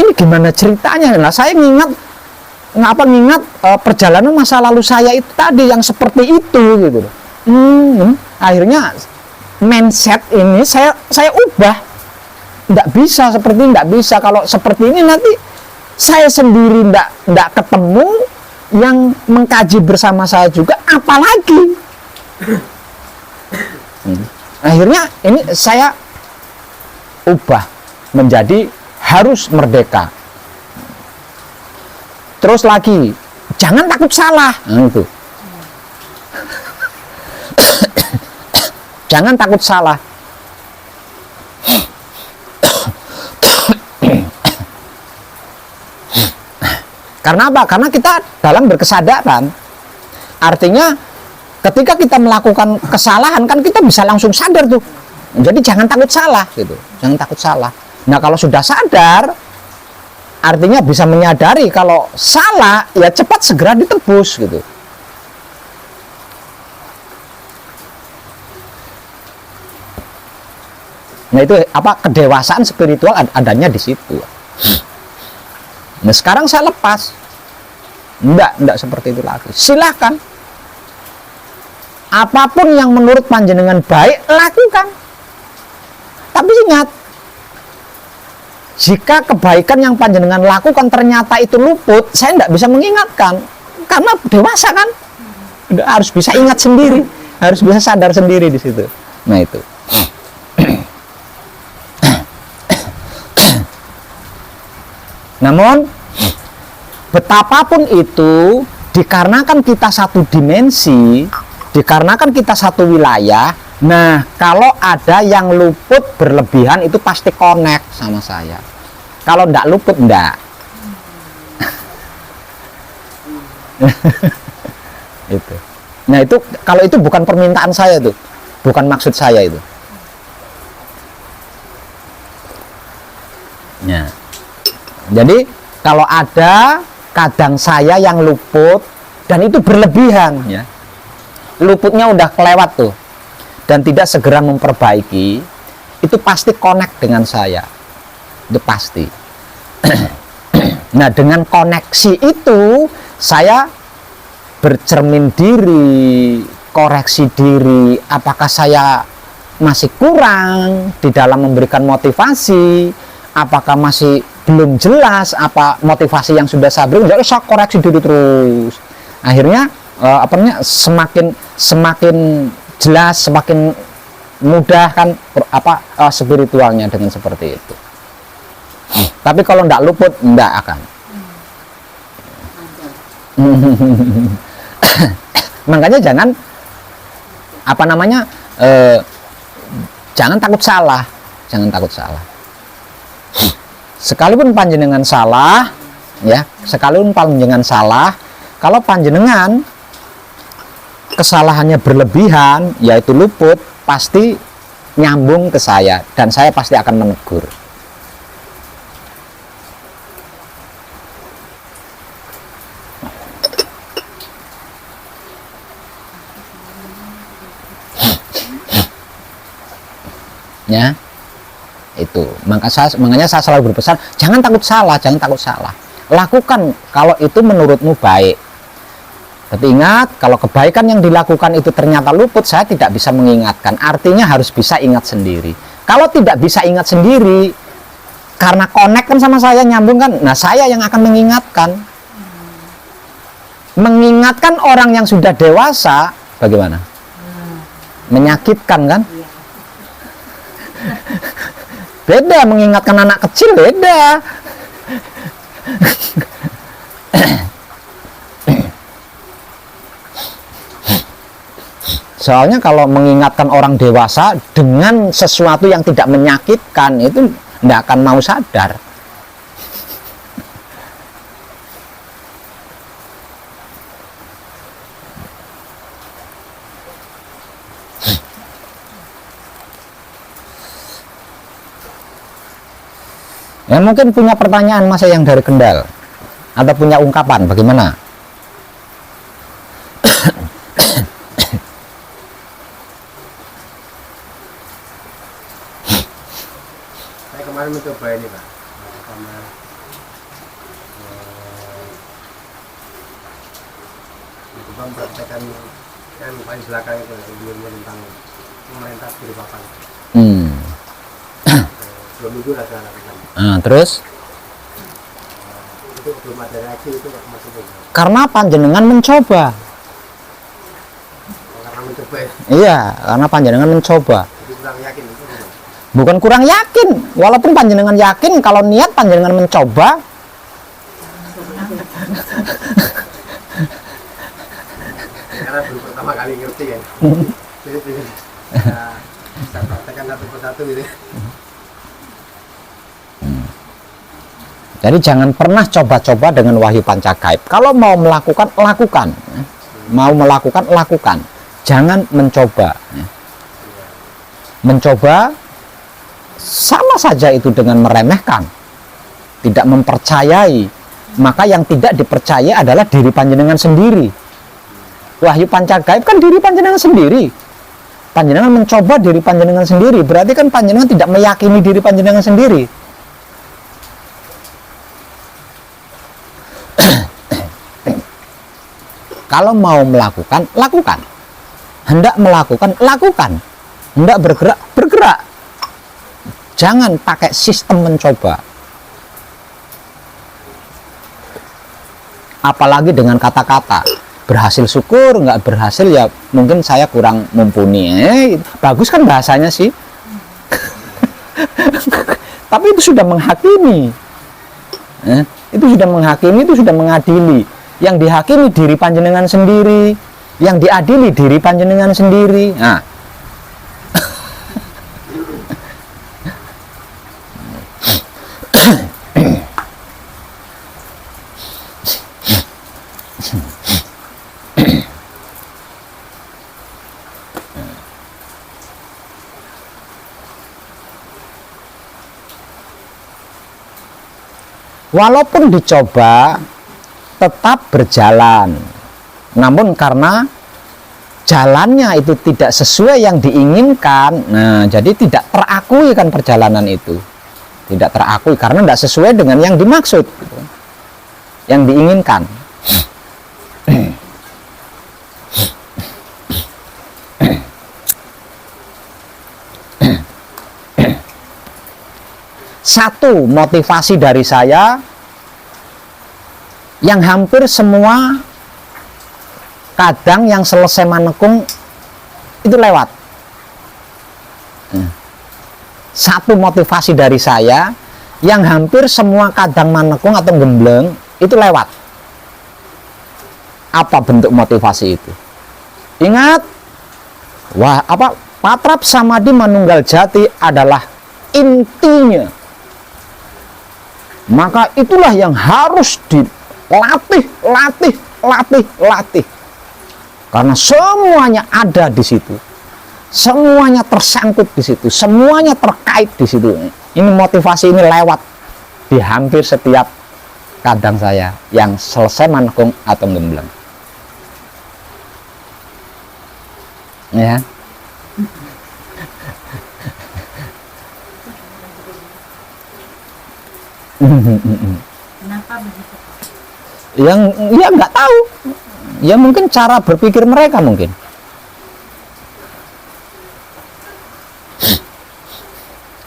Ini gimana ceritanya? Nah saya ngingat perjalanan masa lalu saya itu tadi yang seperti itu gitu. Akhirnya mindset ini saya ubah. Nggak bisa kalau seperti ini nanti saya sendiri nggak ketemu, yang mengkaji bersama saya juga apalagi. Akhirnya ini saya ubah menjadi harus merdeka. Terus lagi, jangan takut salah. Nah, itu. Jangan takut salah. Karena apa? Karena kita dalam berkesadaran. Artinya ketika kita melakukan kesalahan kan kita bisa langsung sadar tuh. Jadi jangan takut salah gitu. Jangan takut salah. Nah, kalau sudah sadar, artinya bisa menyadari kalau salah, ya cepat segera ditebus gitu. Nah, itu kedewasaan spiritual adanya di situ. Nah, sekarang saya lepas. Enggak seperti itu lagi. Silakan. Apapun yang menurut panjenengan baik, lakukan. Tapi ingat, jika kebaikan yang panjenengan lakukan ternyata itu luput, saya tidak bisa mengingatkan. Karena dewasa kan. Harus bisa ingat sendiri. Harus bisa sadar sendiri di situ. Nah, itu. Namun, betapapun itu, dikarenakan kita satu dimensi, dikarenakan kita satu wilayah, nah kalau ada yang luput berlebihan itu pasti connect sama saya. Kalau enggak luput, enggak. Itu. Nah itu, kalau itu bukan permintaan saya tuh, bukan maksud saya itu. Nah. Jadi kalau ada kadang saya yang luput dan itu berlebihan ya, luputnya udah kelewat tuh dan tidak segera memperbaiki, itu pasti connect dengan saya, itu pasti. Nah dengan koneksi itu saya bercermin diri, koreksi diri, apakah saya masih kurang di dalam memberikan motivasi, apakah masih belum jelas apa motivasi yang sudah saya beri, jadi saya koreksi diri terus. Akhirnya semakin jelas, semakin mudah kan spiritualnya dengan seperti itu. Tapi kalau tidak luput, tidak akan. Makanya jangan jangan takut salah, jangan takut salah. Sekalipun panjenengan salah, ya, sekalipun panjenengan salah, kalau panjenengan kesalahannya berlebihan, yaitu luput, pasti nyambung ke saya dan saya pasti akan menegur. Ya, itu. Makanya saya selalu berpesan, jangan takut salah, jangan takut salah. Lakukan kalau itu menurutmu baik. Tapi ingat, kalau kebaikan yang dilakukan itu ternyata luput, saya tidak bisa mengingatkan. Artinya harus bisa ingat sendiri. Kalau tidak bisa ingat sendiri, karena connect kan sama saya, nyambung kan, nah saya yang akan mengingatkan. Mengingatkan orang yang sudah dewasa, bagaimana? Menyakitkan kan? Beda, mengingatkan anak kecil beda. Soalnya kalau mengingatkan orang dewasa dengan sesuatu yang tidak menyakitkan, itu tidak akan mau sadar. Ya, mungkin punya pertanyaan masa yang dari Kendal atau punya ungkapan bagaimana? Saya kemarin mencoba ini Pak, sama mencoba mempraktekkan yang paling belakang itu ilmu tentang pemerintah guru papan. Belum minggu lah saya lakukan. Terus? Itu belum ada reaksi itu masih belum. Karena panjenengan mencoba. Karena mencoba ya, Iya, karena panjenengan mencoba. jadi kurang yakin itu. Bukan kurang yakin, walaupun panjenengan yakin, kalau niat panjenengan mencoba, Karena baru pertama kali ngerti kan. Jadi saya praktekkan satu persatu gitu. jadi jangan pernah coba-coba dengan wahyu pancagaib. Kalau mau melakukan, lakukan. Mau melakukan, lakukan. Jangan mencoba. Mencoba sama saja itu dengan meremehkan, tidak mempercayai. Maka yang tidak dipercaya adalah diri panjenengan sendiri. Wahyu pancagaib kan diri panjenengan sendiri. Panjenengan mencoba diri panjenengan sendiri, berarti kan panjenengan tidak meyakini diri panjenengan sendiri. Kalau mau melakukan, lakukan. Hendak melakukan, lakukan. Hendak bergerak, bergerak. Jangan pakai sistem mencoba. Apalagi dengan kata-kata. Berhasil syukur, nggak berhasil ya mungkin saya kurang mumpuni. Bagus kan bahasanya sih. Tapi itu sudah menghakimi. Itu sudah menghakimi, itu sudah mengadili. Yang dihakimi diri panjenengan sendiri, yang diadili diri panjenengan sendiri. Nah, walaupun dicoba tetap berjalan, namun karena jalannya itu tidak sesuai yang diinginkan, nah jadi tidak terakui kan perjalanan itu, tidak terakui karena tidak sesuai dengan yang dimaksud, gitu, yang diinginkan. Satu motivasi dari saya yang hampir semua kadang yang selesai manekung itu lewat. Satu motivasi dari saya yang hampir semua kadang manekung atau gembleng itu lewat. Apa bentuk motivasi itu? Ingat, Patrap Samadhi Manunggal Jati adalah intinya. Maka itulah yang harus dilatih, latih. Karena semuanya ada di situ. Semuanya tersangkut di situ, semuanya terkait di situ. Ini motivasi ini lewat di hampir setiap kadang saya yang selesai manekung atau gembleng. Ya. Kenapa begitu Pak? Yang ya nggak tahu. Ya mungkin cara berpikir mereka mungkin.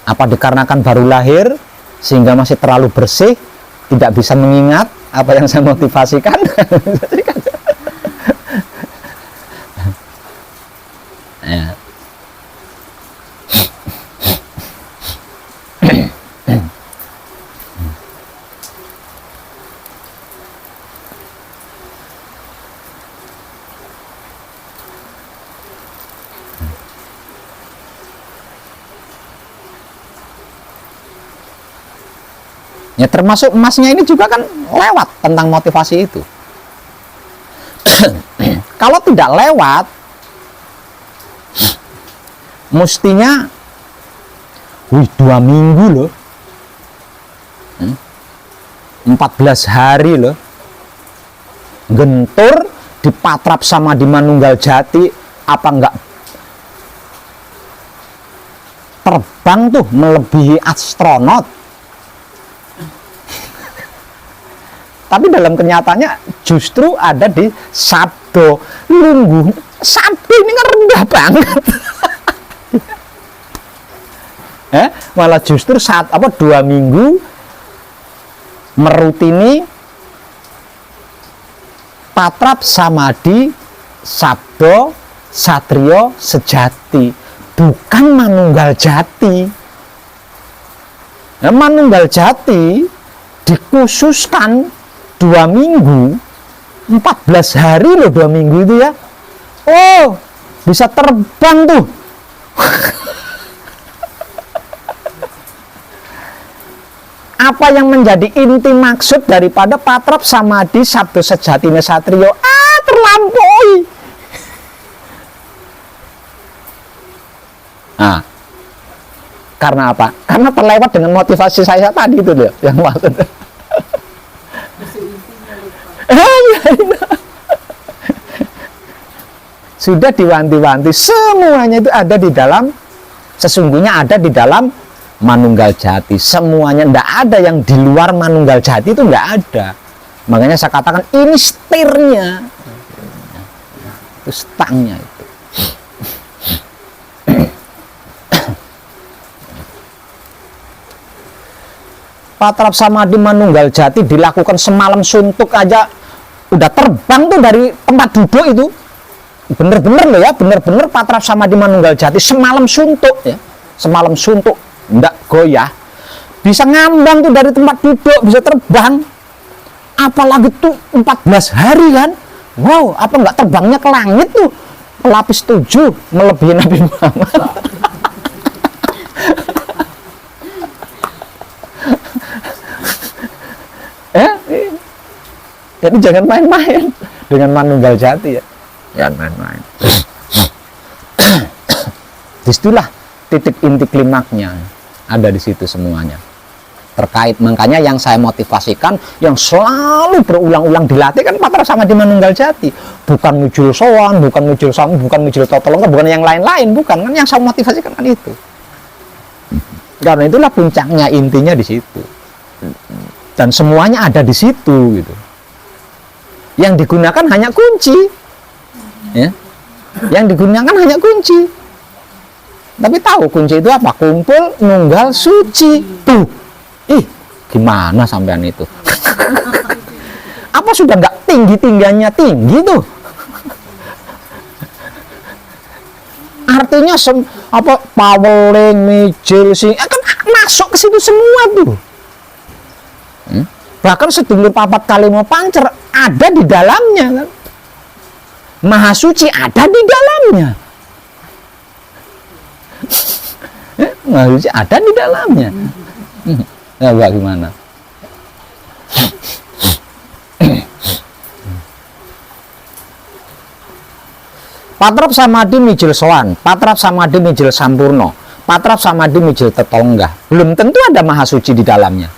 Apa dikarenakan baru lahir sehingga masih terlalu bersih, tidak bisa mengingat apa yang saya motivasikan. Ya. Ya termasuk emasnya ini juga kan lewat tentang motivasi itu. Kalau tidak lewat, mestinya 2 minggu loh, 14 hari loh, gentur di Patrap Samadhi Manunggal Jati, apa enggak terbang tuh melebihi astronot. Tapi dalam kenyataannya justru ada di Sabdo Lungguh. Sabdo ini kan rendah banget. Malah justru saat 2 minggu merutini Patrap Samadhi Sabdo Satrio Sejati, bukan Manunggal Jati. Nah, Manunggal Jati dikhususkan 2 minggu, 14 hari loh 2 minggu itu ya. Oh, bisa terbang tuh. Apa yang menjadi inti maksud daripada Patrap Samadhi Sabdo Sejatine Satrio? Terlampaui. Nah, karena apa? Karena terlewat dengan motivasi saya tadi itu loh, yang maksud. Sudah diwanti-wanti, semuanya itu ada di dalam, sesungguhnya ada di dalam Manunggal Jati. Semuanya, tidak ada yang di luar Manunggal Jati, itu nggak ada. Makanya saya katakan ini setirnya, itu stangnya itu. Patrap Samadhi Manunggal Jati dilakukan semalam suntuk aja udah terbang tuh dari tempat duduk itu. Bener-bener loh ya, bener-bener Patrap Samadhi Manunggal Jati semalam suntuk ya. Semalam suntuk, ndak goyah. Bisa ngambang tuh dari tempat duduk, bisa terbang. Apalagi tuh 14 hari kan. Wow, apa nggak terbangnya ke langit tuh? Pelapis 7 melebihi Nabi Muhammad. Jadi jangan main-main dengan Manunggal Jati ya. Jangan main-main. Disitulah titik inti klimaknya. Ada di situ semuanya. Terkait, makanya yang saya motivasikan, yang selalu berulang-ulang dilatih kan Patrap Samadhi Manunggal Jati. Bukan Mujul Sowan, bukan Mujul Samu, bukan Mujul Totolongka, bukan yang lain-lain, bukan. Kan yang saya motivasikan kan itu. Karena itulah puncaknya, intinya di situ. Dan semuanya ada di situ gitu. Yang digunakan hanya kunci, ya. Yang digunakan hanya kunci. Tapi tahu kunci itu apa? Kumpul, nunggal, suci. Tuh, gimana sampean itu? Apa sudah nggak tinggi-tinggiannya tinggi tuh? Artinya paweling, mijil, sing, kan masuk ke situ semua tuh. Bahkan sedulur papat kalimo pancer ada di dalamnya kan. Maha suci ada di dalamnya. Maha suci ada di dalamnya. Ya bagaimana? Patrap Samadhi Mijil Sowan, Patrap Samadhi Mijil Sampurno, Patrap Samadhi Mijil Tetolonggah. Belum tentu ada Maha Suci di dalamnya.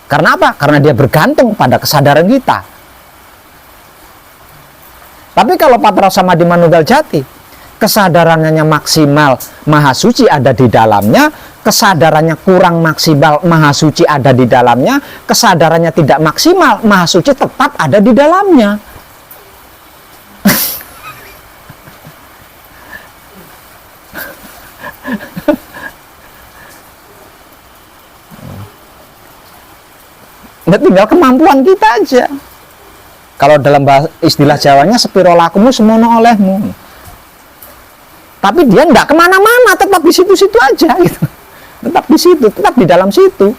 Karena apa? Karena dia bergantung pada kesadaran kita. Tapi kalau Patrap Samadhi Manunggal Jati, kesadarannya maksimal, Maha Suci ada di dalamnya, kesadarannya kurang maksimal, Maha Suci ada di dalamnya. Kesadarannya tidak maksimal, Maha Suci tetap ada di dalamnya. Nah, tinggal kemampuan kita aja. Kalau dalam istilah Jawanya, sepiro lakumu semono olehmu. Tapi dia nggak kemana-mana, tetap di situ-situ aja gitu. Tetap di situ, tetap di dalam situ.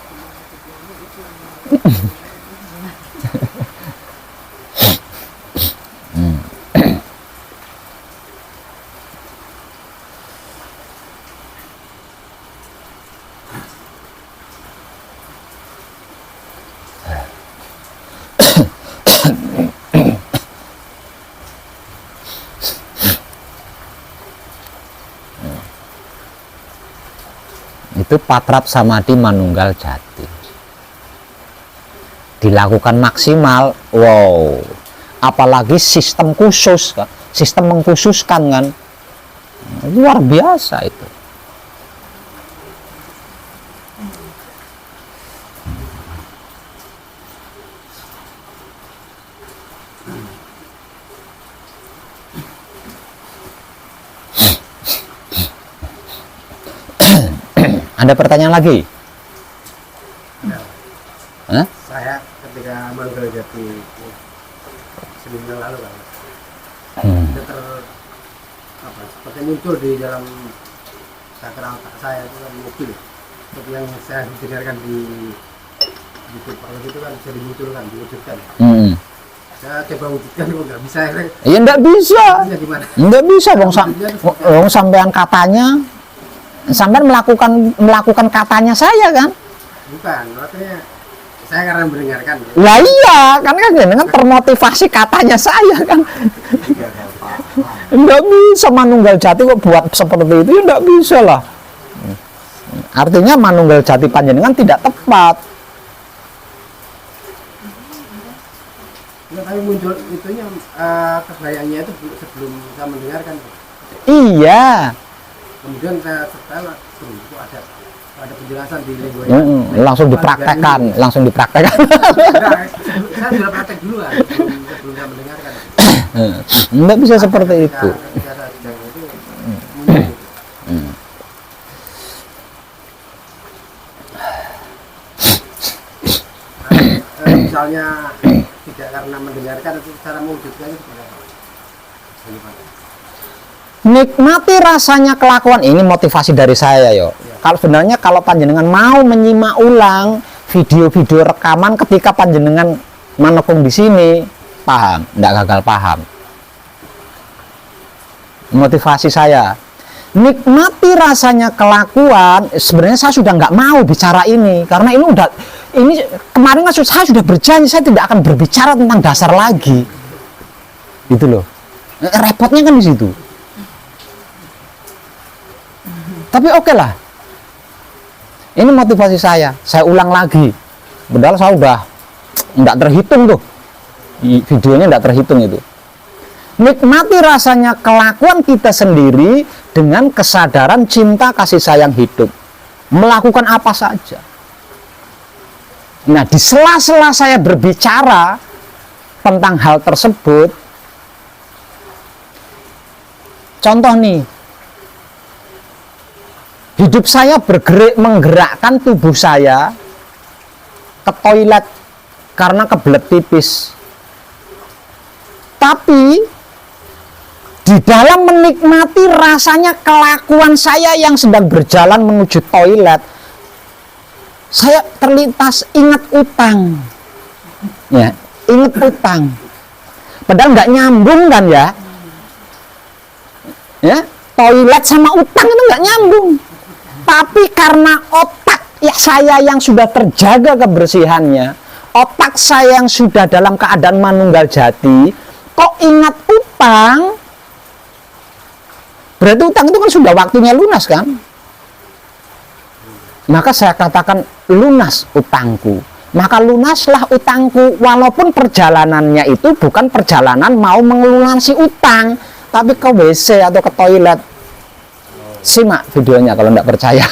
Itu patrap samadhi manunggal jati, dilakukan maksimal. Wow, apalagi sistem khusus, sistem mengkhususkan kan, luar biasa itu. Ada pertanyaan lagi? Hah? Saya ketika manggil jati seminggu yang lalu kan, itu seperti muncul di dalam sakral otak saya itu kan mobil. Seperti yang saya dengarkan di YouTube, kalau gitu kan bisa dimunculkan, diwujudkan. Saya coba wujudkan kok nggak bisa. Iya nggak bisa. Gimana? Nggak bisa, bang. Sampean katanya, sampean melakukan katanya saya kan? Bukan, artinya saya karena mendengarkan. Ya iya, karena kan dengan termotivasi katanya saya kan. Nggak bisa manunggal jati kok buat seperti itu, ya nggak bisa lah. Artinya manunggal jati panjenengan tidak tepat. Ya, tapi muncul itunya kebayangnya itu sebelum saya mendengarkan. Iya. Kemudian saya setelah itu ada penjelasan di lingkungan. Langsung dipraktekkan. Nah, saya sudah praktek dulu kan, sebelum saya mendengarkan. Nggak bisa seperti itu. Ketika saya sedang itu muncul. Misalnya tidak karena mendengarkan, itu cara mewujudkannya seperti apa? Nikmati rasanya kelakuan. Ini motivasi dari saya yo. Kalau sebenarnya kalau panjenengan mau menyimak ulang video-video rekaman ketika panjenengan manekung di sini, paham, nggak gagal paham. Motivasi saya, nikmati rasanya kelakuan. Sebenarnya saya sudah nggak mau bicara ini karena ini kemarin kan saya sudah berjanji saya tidak akan berbicara tentang dasar lagi, gitu loh. Repotnya kan di situ. Tapi oke lah, ini motivasi saya ulang lagi. Padahal saya udah nggak terhitung tuh, videonya nggak terhitung itu. Nikmati rasanya kelakuan kita sendiri dengan kesadaran cinta kasih sayang hidup. Melakukan apa saja. Nah, di sela-sela saya berbicara tentang hal tersebut, contoh nih, hidup saya menggerakkan tubuh saya ke toilet karena kebelet pipis. Tapi di dalam menikmati rasanya kelakuan saya yang sedang berjalan menuju toilet, saya terlintas ingat utang. Ya, ingat utang. Padahal nggak nyambung kan ya? Ya, toilet sama utang itu nggak nyambung. Tapi karena otak ya saya yang sudah terjaga kebersihannya, otak saya yang sudah dalam keadaan manunggal jati, kok ingat utang? Berarti utang itu kan sudah waktunya lunas kan? Maka saya katakan lunas utangku. Maka lunaslah utangku, walaupun perjalanannya itu bukan perjalanan mau melunasi utang, tapi ke WC atau ke toilet. Simak videonya kalau tidak percaya.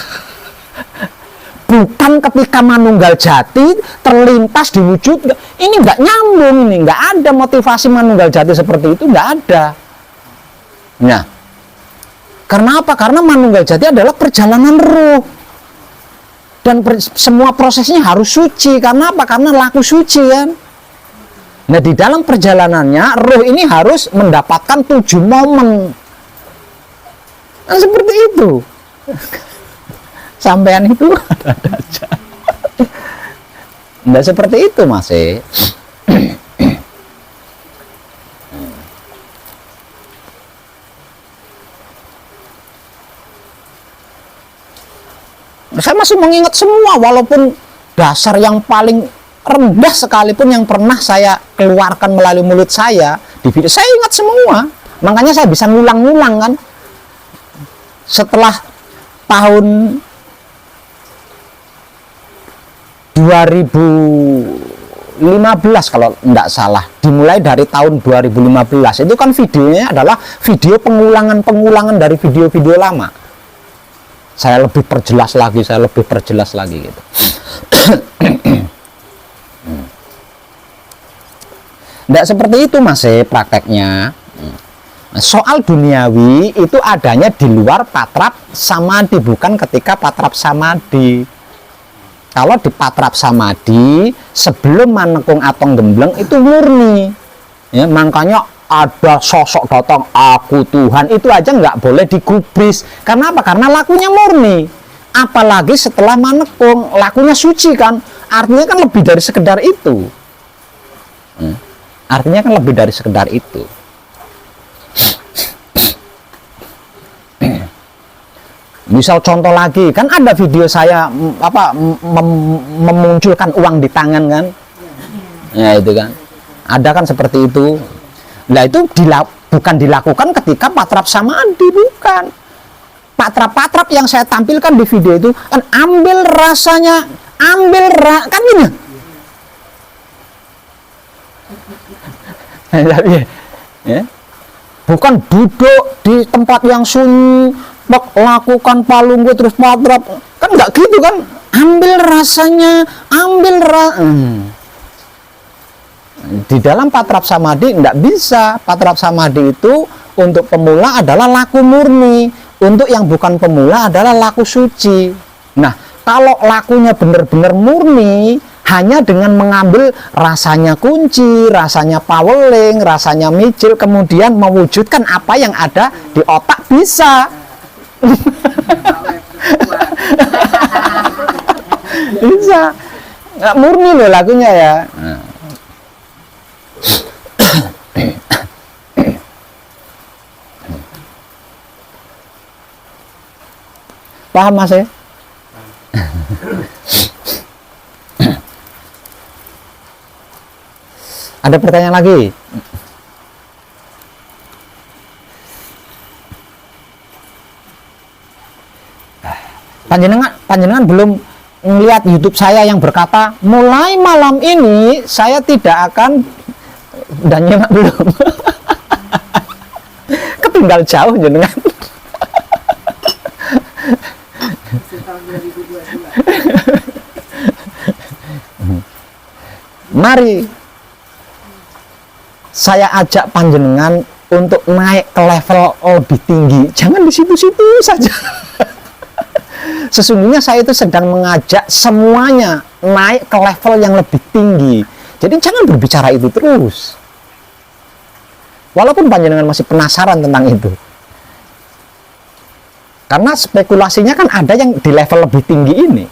Bukan ketika Manunggal Jati terlintas diwujud, ini nggak nyambung, ini nggak ada motivasi Manunggal Jati seperti itu, nggak ada. Nah, karena apa? Karena Manunggal Jati adalah perjalanan roh, dan semua prosesnya harus suci. Karena apa? Karena laku suci kan. Nah, di dalam perjalanannya roh ini harus mendapatkan 7 momen. Nah, seperti itu. Sampean itu ada aja. Nggak seperti itu, Mas. Saya masih mengingat semua, walaupun dasar yang paling rendah sekalipun yang pernah saya keluarkan melalui mulut saya di video, saya ingat semua. Makanya saya bisa ngulang-ngulang kan. Setelah tahun 2015 kalau tidak salah, dimulai dari tahun 2015 itu kan videonya adalah video pengulangan dari video-video lama. Saya lebih perjelas lagi gitu. Tidak seperti itu, Mas, prakteknya. Soal duniawi itu adanya di luar patrap samadhi, bukan ketika patrap samadhi. Kalau di patrap samadhi, sebelum manekung atong gembleng itu murni. Ya, makanya ada sosok datang, aku Tuhan, itu aja nggak boleh digubris. Karena apa? Karena lakunya murni. Apalagi setelah manekung, lakunya suci kan. Artinya kan lebih dari sekedar itu. Artinya kan lebih dari sekedar itu. Misal contoh lagi, kan ada video saya memunculkan uang di tangan kan, ya itu kan, ada kan seperti itu. Nah itu bukan dilakukan ketika patrap samadhi, bukan. Patrap-patrap yang saya tampilkan di video itu kan ambil rasanya, kan ini. Ya. Bukan duduk di tempat yang sunyi, lakukan palunggu terus patrap, kan nggak gitu kan. Ambil rasanya, di dalam patrap samadhi nggak bisa. Patrap samadhi itu untuk pemula adalah laku murni, untuk yang bukan pemula adalah laku suci. Nah, kalau lakunya benar-benar murni, hanya dengan mengambil rasanya kunci, rasanya paweling, rasanya micil, kemudian mewujudkan apa yang ada di otak bisa. Bisa, nggak murni loh lagunya ya. Paham, Mas ya? Ada pertanyaan lagi? Panjenengan belum melihat YouTube saya yang berkata mulai malam ini saya tidak akan, dan nyemak belum. Ketinggal jauh jenengan. Tahun 2022. Mari saya ajak panjenengan untuk naik ke level lebih tinggi. Jangan di situ-situ saja. Sesungguhnya saya itu sedang mengajak semuanya naik ke level yang lebih tinggi. Jadi jangan berbicara itu terus. Walaupun panjenengan masih penasaran tentang itu. Karena spekulasinya kan ada yang di level lebih tinggi ini.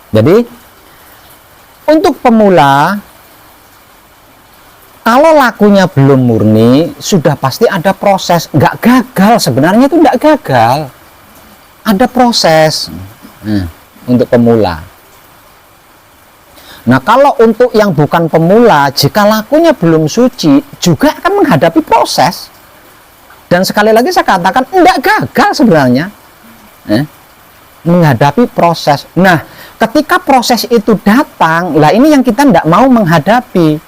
Jadi untuk pemula, kalau lakunya belum murni, sudah pasti ada proses. Nggak gagal, sebenarnya itu nggak gagal. Ada proses untuk pemula. Nah, kalau untuk yang bukan pemula, jika lakunya belum suci, juga akan menghadapi proses. Dan sekali lagi saya katakan enggak gagal sebenarnya menghadapi proses. Nah, ketika proses itu datang, lah ini yang kita enggak mau menghadapi.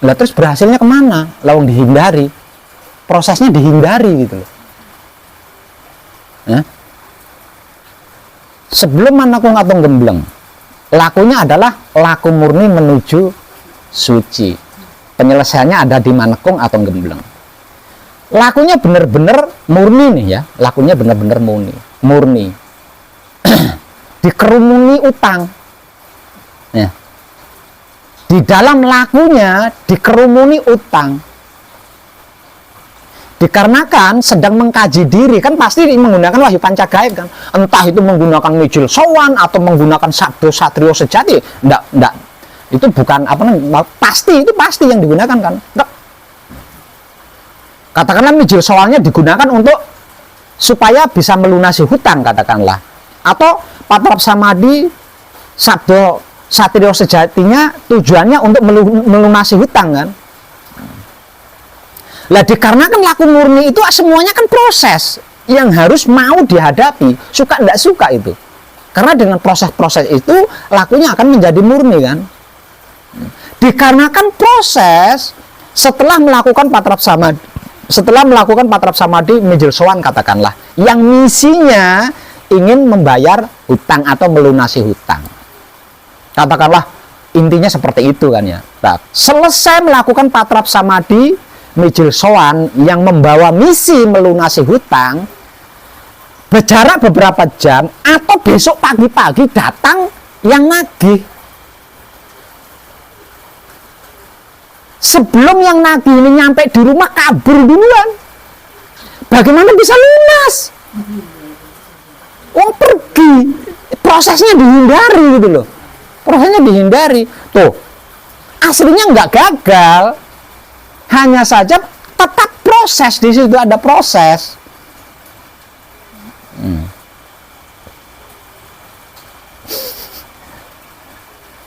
Lah terus berhasilnya kemana? Lawang dihindari. Prosesnya dihindari gitu loh. Sebelum manakung atau gembleng, lakunya adalah laku murni menuju suci. Penyelesaiannya ada di manekung atau gembleng. Lakunya benar-benar murni nih ya, lakunya benar-benar murni. Dikerumuni utang. Ya. Di dalam lakunya dikerumuni utang. Dikarenakan sedang mengkaji diri, kan pasti menggunakan wahyu pancagaib kan, entah itu menggunakan mijil sowan atau menggunakan sabdo satrio sejati, enggak itu bukan apa namanya, pasti yang digunakan kan. Enggak. Katakanlah mijil sowannya digunakan untuk supaya bisa melunasi hutang katakanlah, atau patrap samadhi sabdo satrio sejatinya tujuannya untuk melunasi hutang kan. Lah dikarenakan laku murni itu semuanya kan proses yang harus mau dihadapi, suka enggak suka itu. Karena dengan proses-proses itu lakunya akan menjadi murni kan. Dikarenakan proses setelah melakukan patrap samadhi mijil sowan katakanlah, yang misinya ingin membayar hutang atau melunasi hutang. Katakanlah intinya seperti itu kan ya. Nah, selesai melakukan patrap samadhi mijil sowan yang membawa misi melunasi hutang, berjarak beberapa jam atau besok pagi-pagi datang yang nagih. Sebelum yang nagih ini nyampe di rumah kabur duluan. Bagaimana bisa lunas? Wong pergi. Prosesnya dihindari gitu loh. Prosesnya dihindari. Tuh, aslinya nggak gagal. Hanya saja tetap proses, di situ ada proses.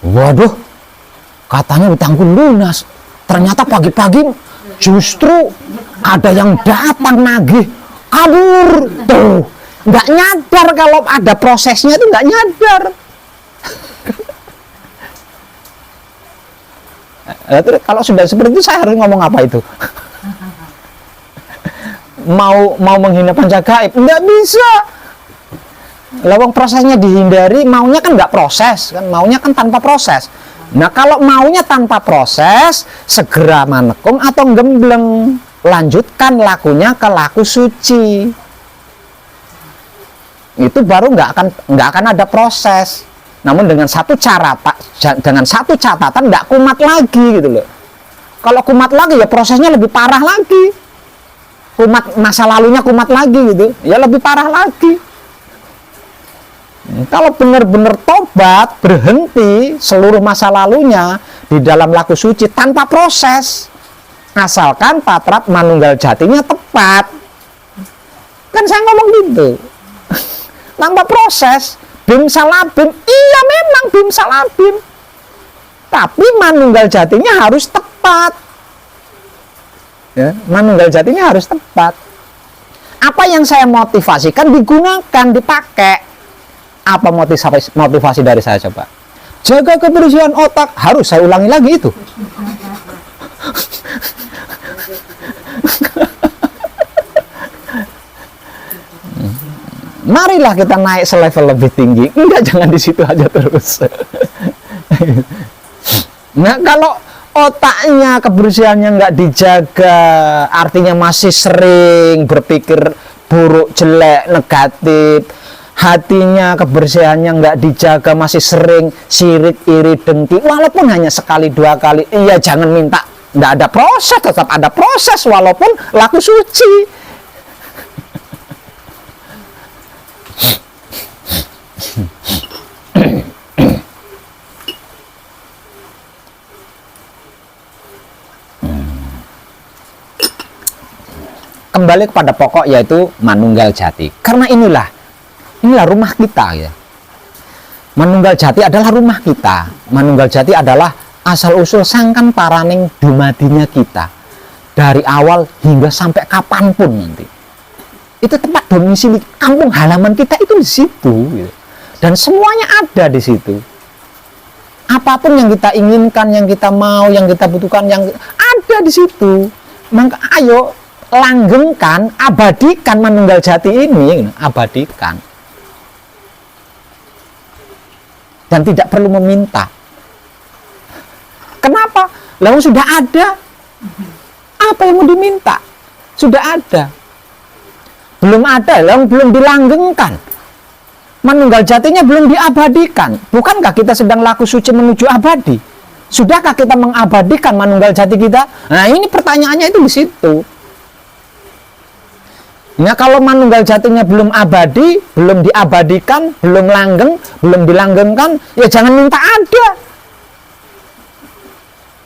Waduh, katanya hutangku lunas. Ternyata pagi-pagi justru ada yang datang nagih, kabur. Tuh, nggak nyadar kalau ada prosesnya itu nggak nyadar. Kalau sudah seperti itu saya harus ngomong apa itu? mau menghina pancagaib nggak bisa. Lawang prosesnya dihindari, maunya kan nggak proses kan, maunya kan tanpa proses. Nah kalau maunya tanpa proses, segera manekung atau gembleng, lanjutkan lakunya ke laku suci. Itu baru nggak akan ada proses. Namun dengan satu catatan nggak kumat lagi gitu loh. Kalau kumat lagi ya prosesnya lebih parah lagi. Masa lalunya kumat lagi gitu, ya lebih parah lagi. Kalau benar-benar tobat, berhenti seluruh masa lalunya di dalam laku suci tanpa proses, asalkan patrap manunggal jatinya tepat. Kan saya ngomong gitu. Tanpa proses. Bim salabim, iya memang bim salabim, tapi manunggal jatinya harus tepat. Ya, manunggal jatinya harus tepat. Apa yang saya motivasikan digunakan, dipakai. Apa motivasi dari saya coba? Jaga kebersihan otak, harus saya ulangi lagi itu. Marilah kita naik selevel lebih tinggi. Enggak, jangan di situ aja terus. Nah, kalau otaknya kebersihannya nggak dijaga, artinya masih sering berpikir buruk, jelek, negatif. Hatinya kebersihannya nggak dijaga, masih sering sirik, iri, dengki. Walaupun hanya sekali, dua kali, iya jangan minta. Nggak ada proses, tetap ada proses walaupun laku suci. Kembali kepada pokok yaitu manunggal jati. Karena inilah rumah kita ya. Manunggal jati adalah rumah kita. Manunggal jati adalah asal usul sangkan paraning dumadinya kita. dari awal hingga sampai kapanpun nanti. Itu tempat domisili kampung halaman kita itu di situ, gitu. Dan semuanya ada di situ. Apapun yang kita inginkan, yang kita mau, yang kita butuhkan, yang ada di situ. Maka ayo langgengkan, abadikan Manunggal Jati ini, abadikan. Dan tidak perlu meminta. Kenapa? Lalu sudah ada. Apa yang mau diminta? Sudah ada. Belum ada, lalu belum dilanggengkan. Manunggal Jatinya belum diabadikan. Bukankah kita sedang laku suci menuju abadi? Sudahkah kita mengabadikan Manunggal Jati kita? Nah, ini pertanyaannya itu di situ. Nah, kalau Manunggal Jatinya belum abadi, belum diabadikan, belum langgeng, belum dilanggengkan, ya jangan minta ada.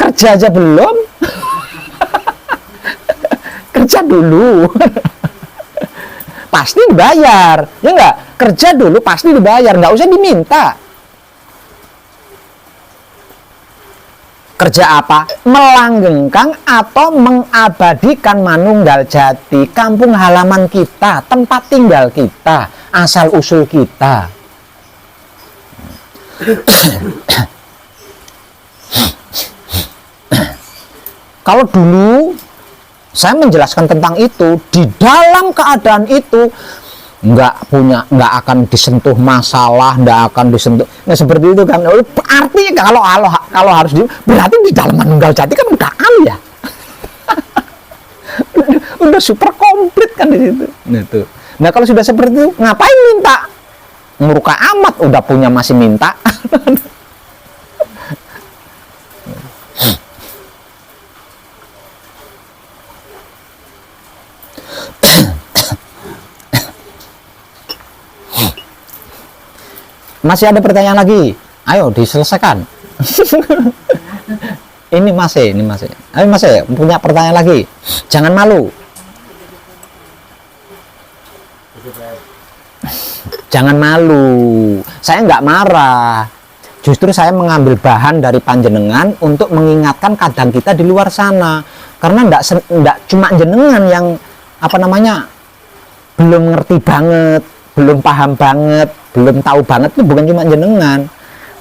Kerja aja belum. Kerja dulu. Pasti dibayar, ya enggak? Kerja dulu pasti dibayar, nggak usah diminta. Kerja apa? Melanggengkan atau mengabadikan Manunggal Jati, kampung halaman kita, tempat tinggal kita, asal usul kita. Kalau dulu saya menjelaskan tentang itu, di dalam keadaan itu nggak akan disentuh masalah, nggak akan disentuh. Nah, seperti itu kan. Artinya kalau harus berarti di dalam Manunggal Jati kan udah ya. Udah super komplit kan di situ. Nah, kalau sudah seperti itu, ngapain minta? Murka amat, udah punya masih minta. Masih ada pertanyaan lagi? Ayo diselesaikan. Ini masih. Ayo masih punya pertanyaan lagi. Jangan malu. Jangan malu. Saya nggak marah. Justru saya mengambil bahan dari panjenengan untuk mengingatkan kadang kita di luar sana. Karena nggak cuma jenengan yang belum ngerti banget, belum paham banget, belum tahu banget, itu bukan cuma jenengan.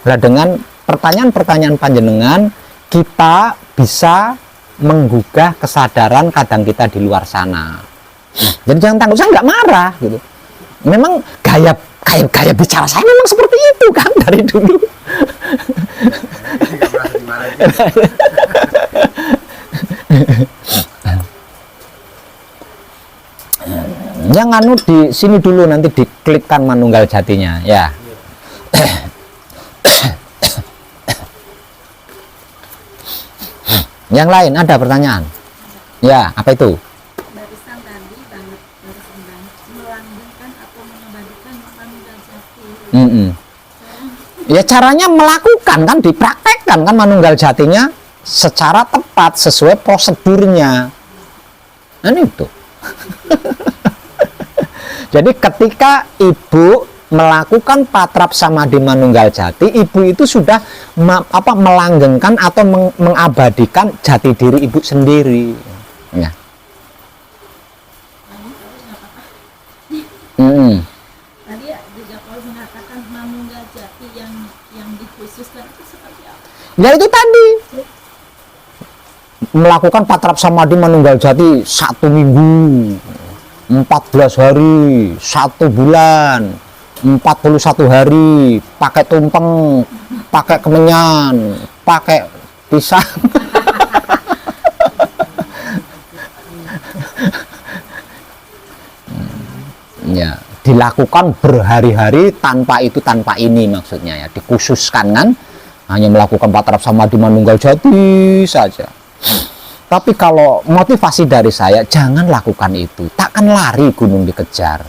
Nah, dengan pertanyaan-pertanyaan panjenengan kita bisa menggugah kesadaran kadang kita di luar sana. Jadi jangan takut, saya nggak marah gitu. Memang gaya bicara saya memang seperti itu kan dari dulu. Yang anu di sini dulu, nanti diklikkan Manunggal Jatinya ya. Yang lain ada pertanyaan? Ya, apa itu? Barisan tadi banget melanggengkan atau mengabadikan Manunggal Jati. Ya caranya melakukan kan, dipraktekkan kan Manunggal Jatinya secara tepat sesuai prosedurnya. Nah itu. Jadi ketika ibu melakukan patrap samadhi Manunggal Jati, ibu itu sudah melanggengkan atau mengabadikan jati diri ibu sendiri. Ya. Tadi juga kalau mengatakan Manunggal Jati yang dikhususkan itu seperti apa? Ya itu tadi. Melakukan patrap samadhi Manunggal Jati 1 minggu, 14 hari, 1 bulan, 41 hari, pakai tumpeng, pakai kemenyan, pakai pisang. Ya, dilakukan berhari-hari tanpa itu tanpa ini, maksudnya ya, dikhususkan kan, hanya melakukan patrap samadhi Manunggal Jati saja. Tapi kalau motivasi dari saya, jangan lakukan itu. Takkan lari gunung dikejar.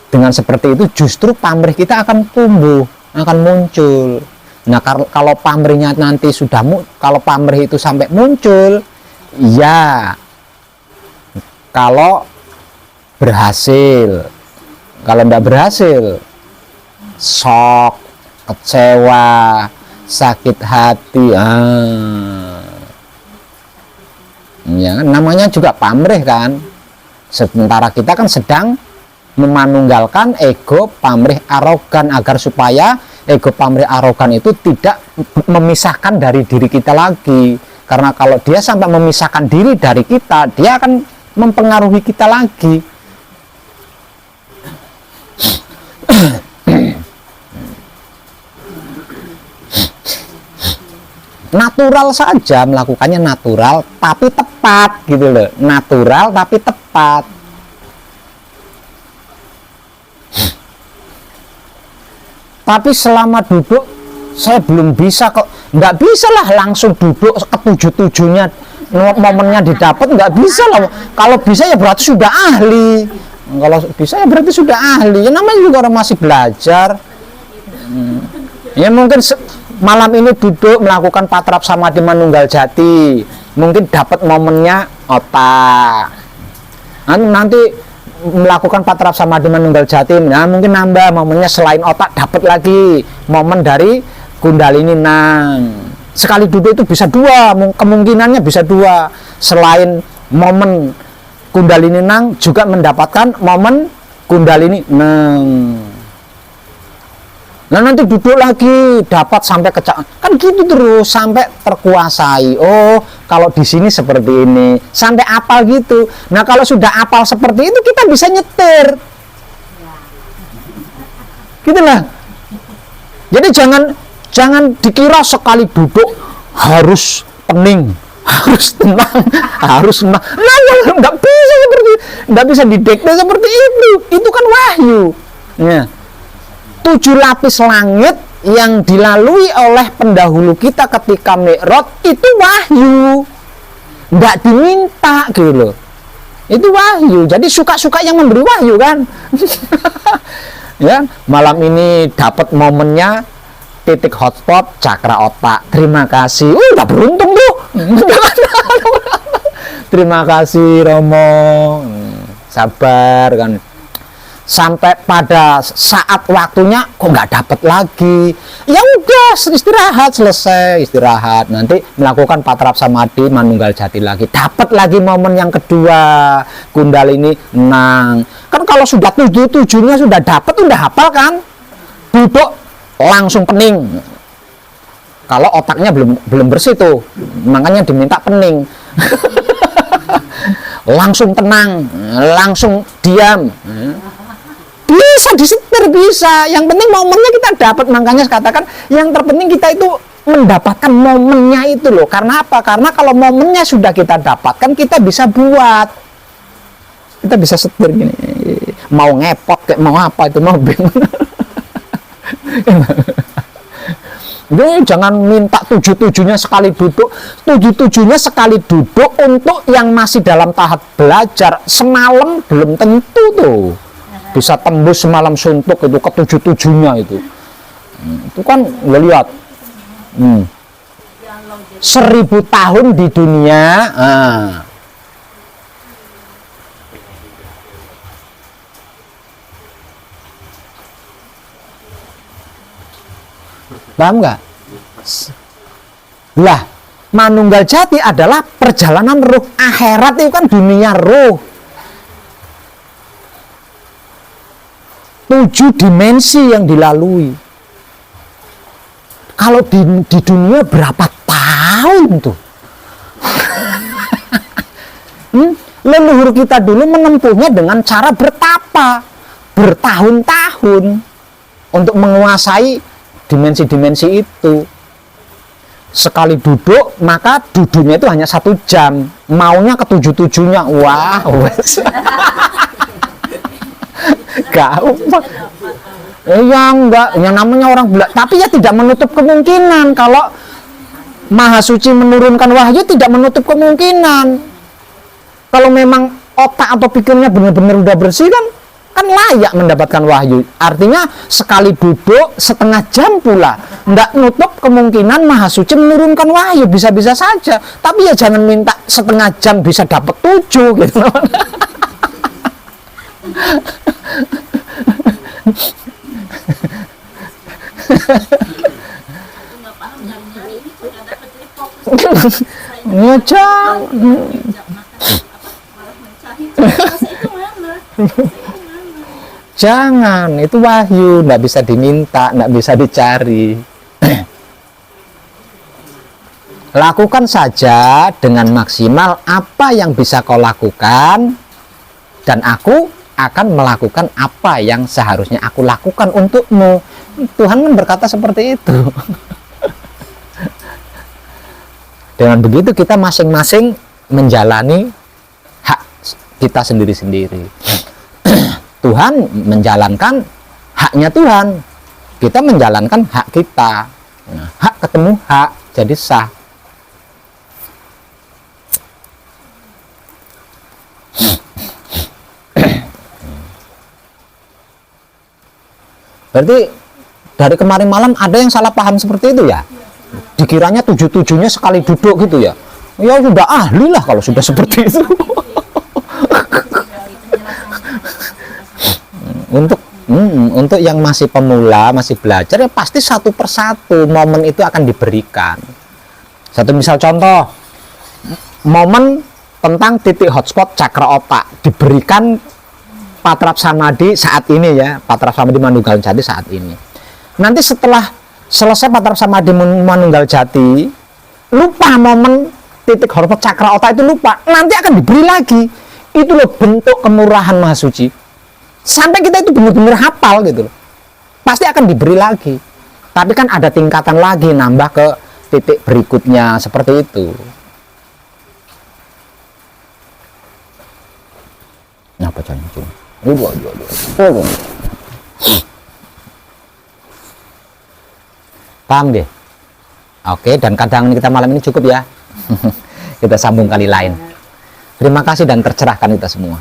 Dengan seperti itu justru pamrih kita akan tumbuh, akan muncul. Nah, kalau pamrihnya nanti sudah kalau pamrih itu sampai muncul, ya kalau berhasil. Kalau tidak berhasil, shock, kecewa, sakit hati. Ya kan, namanya juga pamrih kan. Sementara kita kan sedang memanunggalkan ego pamrih arogan, agar supaya ego pamrih arogan itu tidak memisahkan dari diri kita lagi. Karena kalau dia sampai memisahkan diri dari kita, dia akan mempengaruhi kita lagi. Natural saja melakukannya, natural tapi tepat gitu loh, natural tapi tepat. Tapi selama duduk saya belum bisa kok, nggak bisa lah langsung duduk ketujuh-tujuhnya momennya didapat, nggak bisa lah. Kalau bisa ya berarti sudah ahli, kalau bisa ya berarti sudah ahli. Ya namanya juga orang masih belajar. Ya mungkin malam ini duduk melakukan patrap samadhi manunggal jati, mungkin dapat momennya otak. Nanti melakukan patrap samadhi manunggal jati, nah mungkin nambah momennya, selain otak dapat lagi momen dari kundalini nang. Sekali duduk itu bisa dua, kemungkinannya bisa dua. Selain momen kundalini nang juga mendapatkan momen kundalini nang. Nah nanti duduk lagi dapat sampai kan gitu terus sampai terkuasai. Oh kalau di sini seperti ini, sampai apal gitu. Nah kalau sudah apal seperti itu kita bisa nyetir, gitulah. Jadi jangan dikira sekali duduk harus pening, harus tenang, harus nah nggak bisa seperti, nggak bisa didekte seperti itu. Itu kan wahyu. Ya. 7 lapis langit yang dilalui oleh pendahulu kita ketika mi'raj itu wahyu, nggak diminta gitu loh, itu wahyu. Jadi suka-suka yang memberi wahyu kan. Ya malam ini dapat momennya titik hotspot cakra otak, terima kasih, udah beruntung tuh. Terima kasih Romo, sabar kan. Sampai pada saat waktunya kok nggak dapat lagi, ya udah istirahat, selesai istirahat, nanti melakukan patrap samadhi manunggal jati lagi, dapat lagi momen yang kedua kundalini nang. Kan kalau sudah tujuhnya sudah dapat, udah hafal kan, duduk langsung pening. Kalau otaknya belum bersih tuh, makanya diminta pening. Langsung tenang, langsung diam. Bisa disetir, bisa. Yang penting momennya kita dapat. Makanya saya katakan yang terpenting kita itu mendapatkan momennya itu loh. Karena apa? Karena kalau momennya sudah kita dapatkan, kita bisa buat. Kita bisa setir gini. Mau ngepot kayak mau apa itu mobil. Jadi jangan minta 7-7-nya sekali duduk. 7-7-nya sekali duduk untuk yang masih dalam tahap belajar. Semalam belum tentu tuh bisa tembus semalam suntuk itu ke 7-7-nya itu. Itu kan nggak lihat. 1000 tahun di dunia. Paham nggak? Lah, manunggal jati adalah perjalanan ruh. Akhirat itu kan dunia ruh. 7 dimensi yang dilalui. Kalau di dunia berapa tahun tuh? Leluhur kita dulu menempuhnya dengan cara bertapa bertahun-tahun untuk menguasai dimensi-dimensi itu. Sekali duduk, maka duduknya itu hanya 1 jam. Maunya ke 7-7-nya. Wah, wes. Gampang. Ya enggak, yang namanya orang belajar. Tapi ya tidak menutup kemungkinan kalau Maha Suci menurunkan wahyu, tidak menutup kemungkinan. Kalau memang otak atau pikirnya benar-benar udah bersih kan layak mendapatkan wahyu. Artinya sekali duduk setengah jam pula, enggak nutup kemungkinan Maha Suci menurunkan wahyu, bisa-bisa saja. Tapi ya jangan minta setengah jam bisa dapat 7 gitu. Ya jangan. Malah mencari rasa itu mana? Jangan, itu wahyu, nggak bisa diminta, nggak bisa dicari. Lakukan saja dengan maksimal apa yang bisa kau lakukan, dan aku akan melakukan apa yang seharusnya aku lakukan untukmu. Tuhan kan berkata seperti itu. Dengan begitu kita masing-masing menjalani hak kita sendiri-sendiri. Tuhan menjalankan haknya Tuhan, kita menjalankan hak kita. Nah, hak ketemu hak, jadi sah. Berarti dari kemarin malam ada yang salah paham seperti itu ya? Dikiranya 7-7-nya sekali duduk gitu ya? Ya sudah ahli lah kalau sudah seperti itu. Untuk yang masih pemula, masih belajar, ya pasti satu persatu momen itu akan diberikan. Satu misal contoh, momen tentang titik hotspot cakra otak diberikan Patrap Samadhi saat ini ya, Patrap Samadhi Manunggal Jati saat ini. Nanti setelah selesai Patrap Samadhi Manunggal Jati, lupa momen titik hotspot cakra otak itu lupa, nanti akan diberi lagi. Itu loh bentuk kemurahan Maha Suci. Sampai kita itu benar-benar hafal gitu loh. Pasti akan diberi lagi. Tapi kan ada tingkatan lagi, nambah ke titik berikutnya seperti itu. Apa caranya? Paham deh? Oke, dan kadang kita malam ini cukup ya. Kita sambung kali lain. Terima kasih dan tercerahkan kita semua.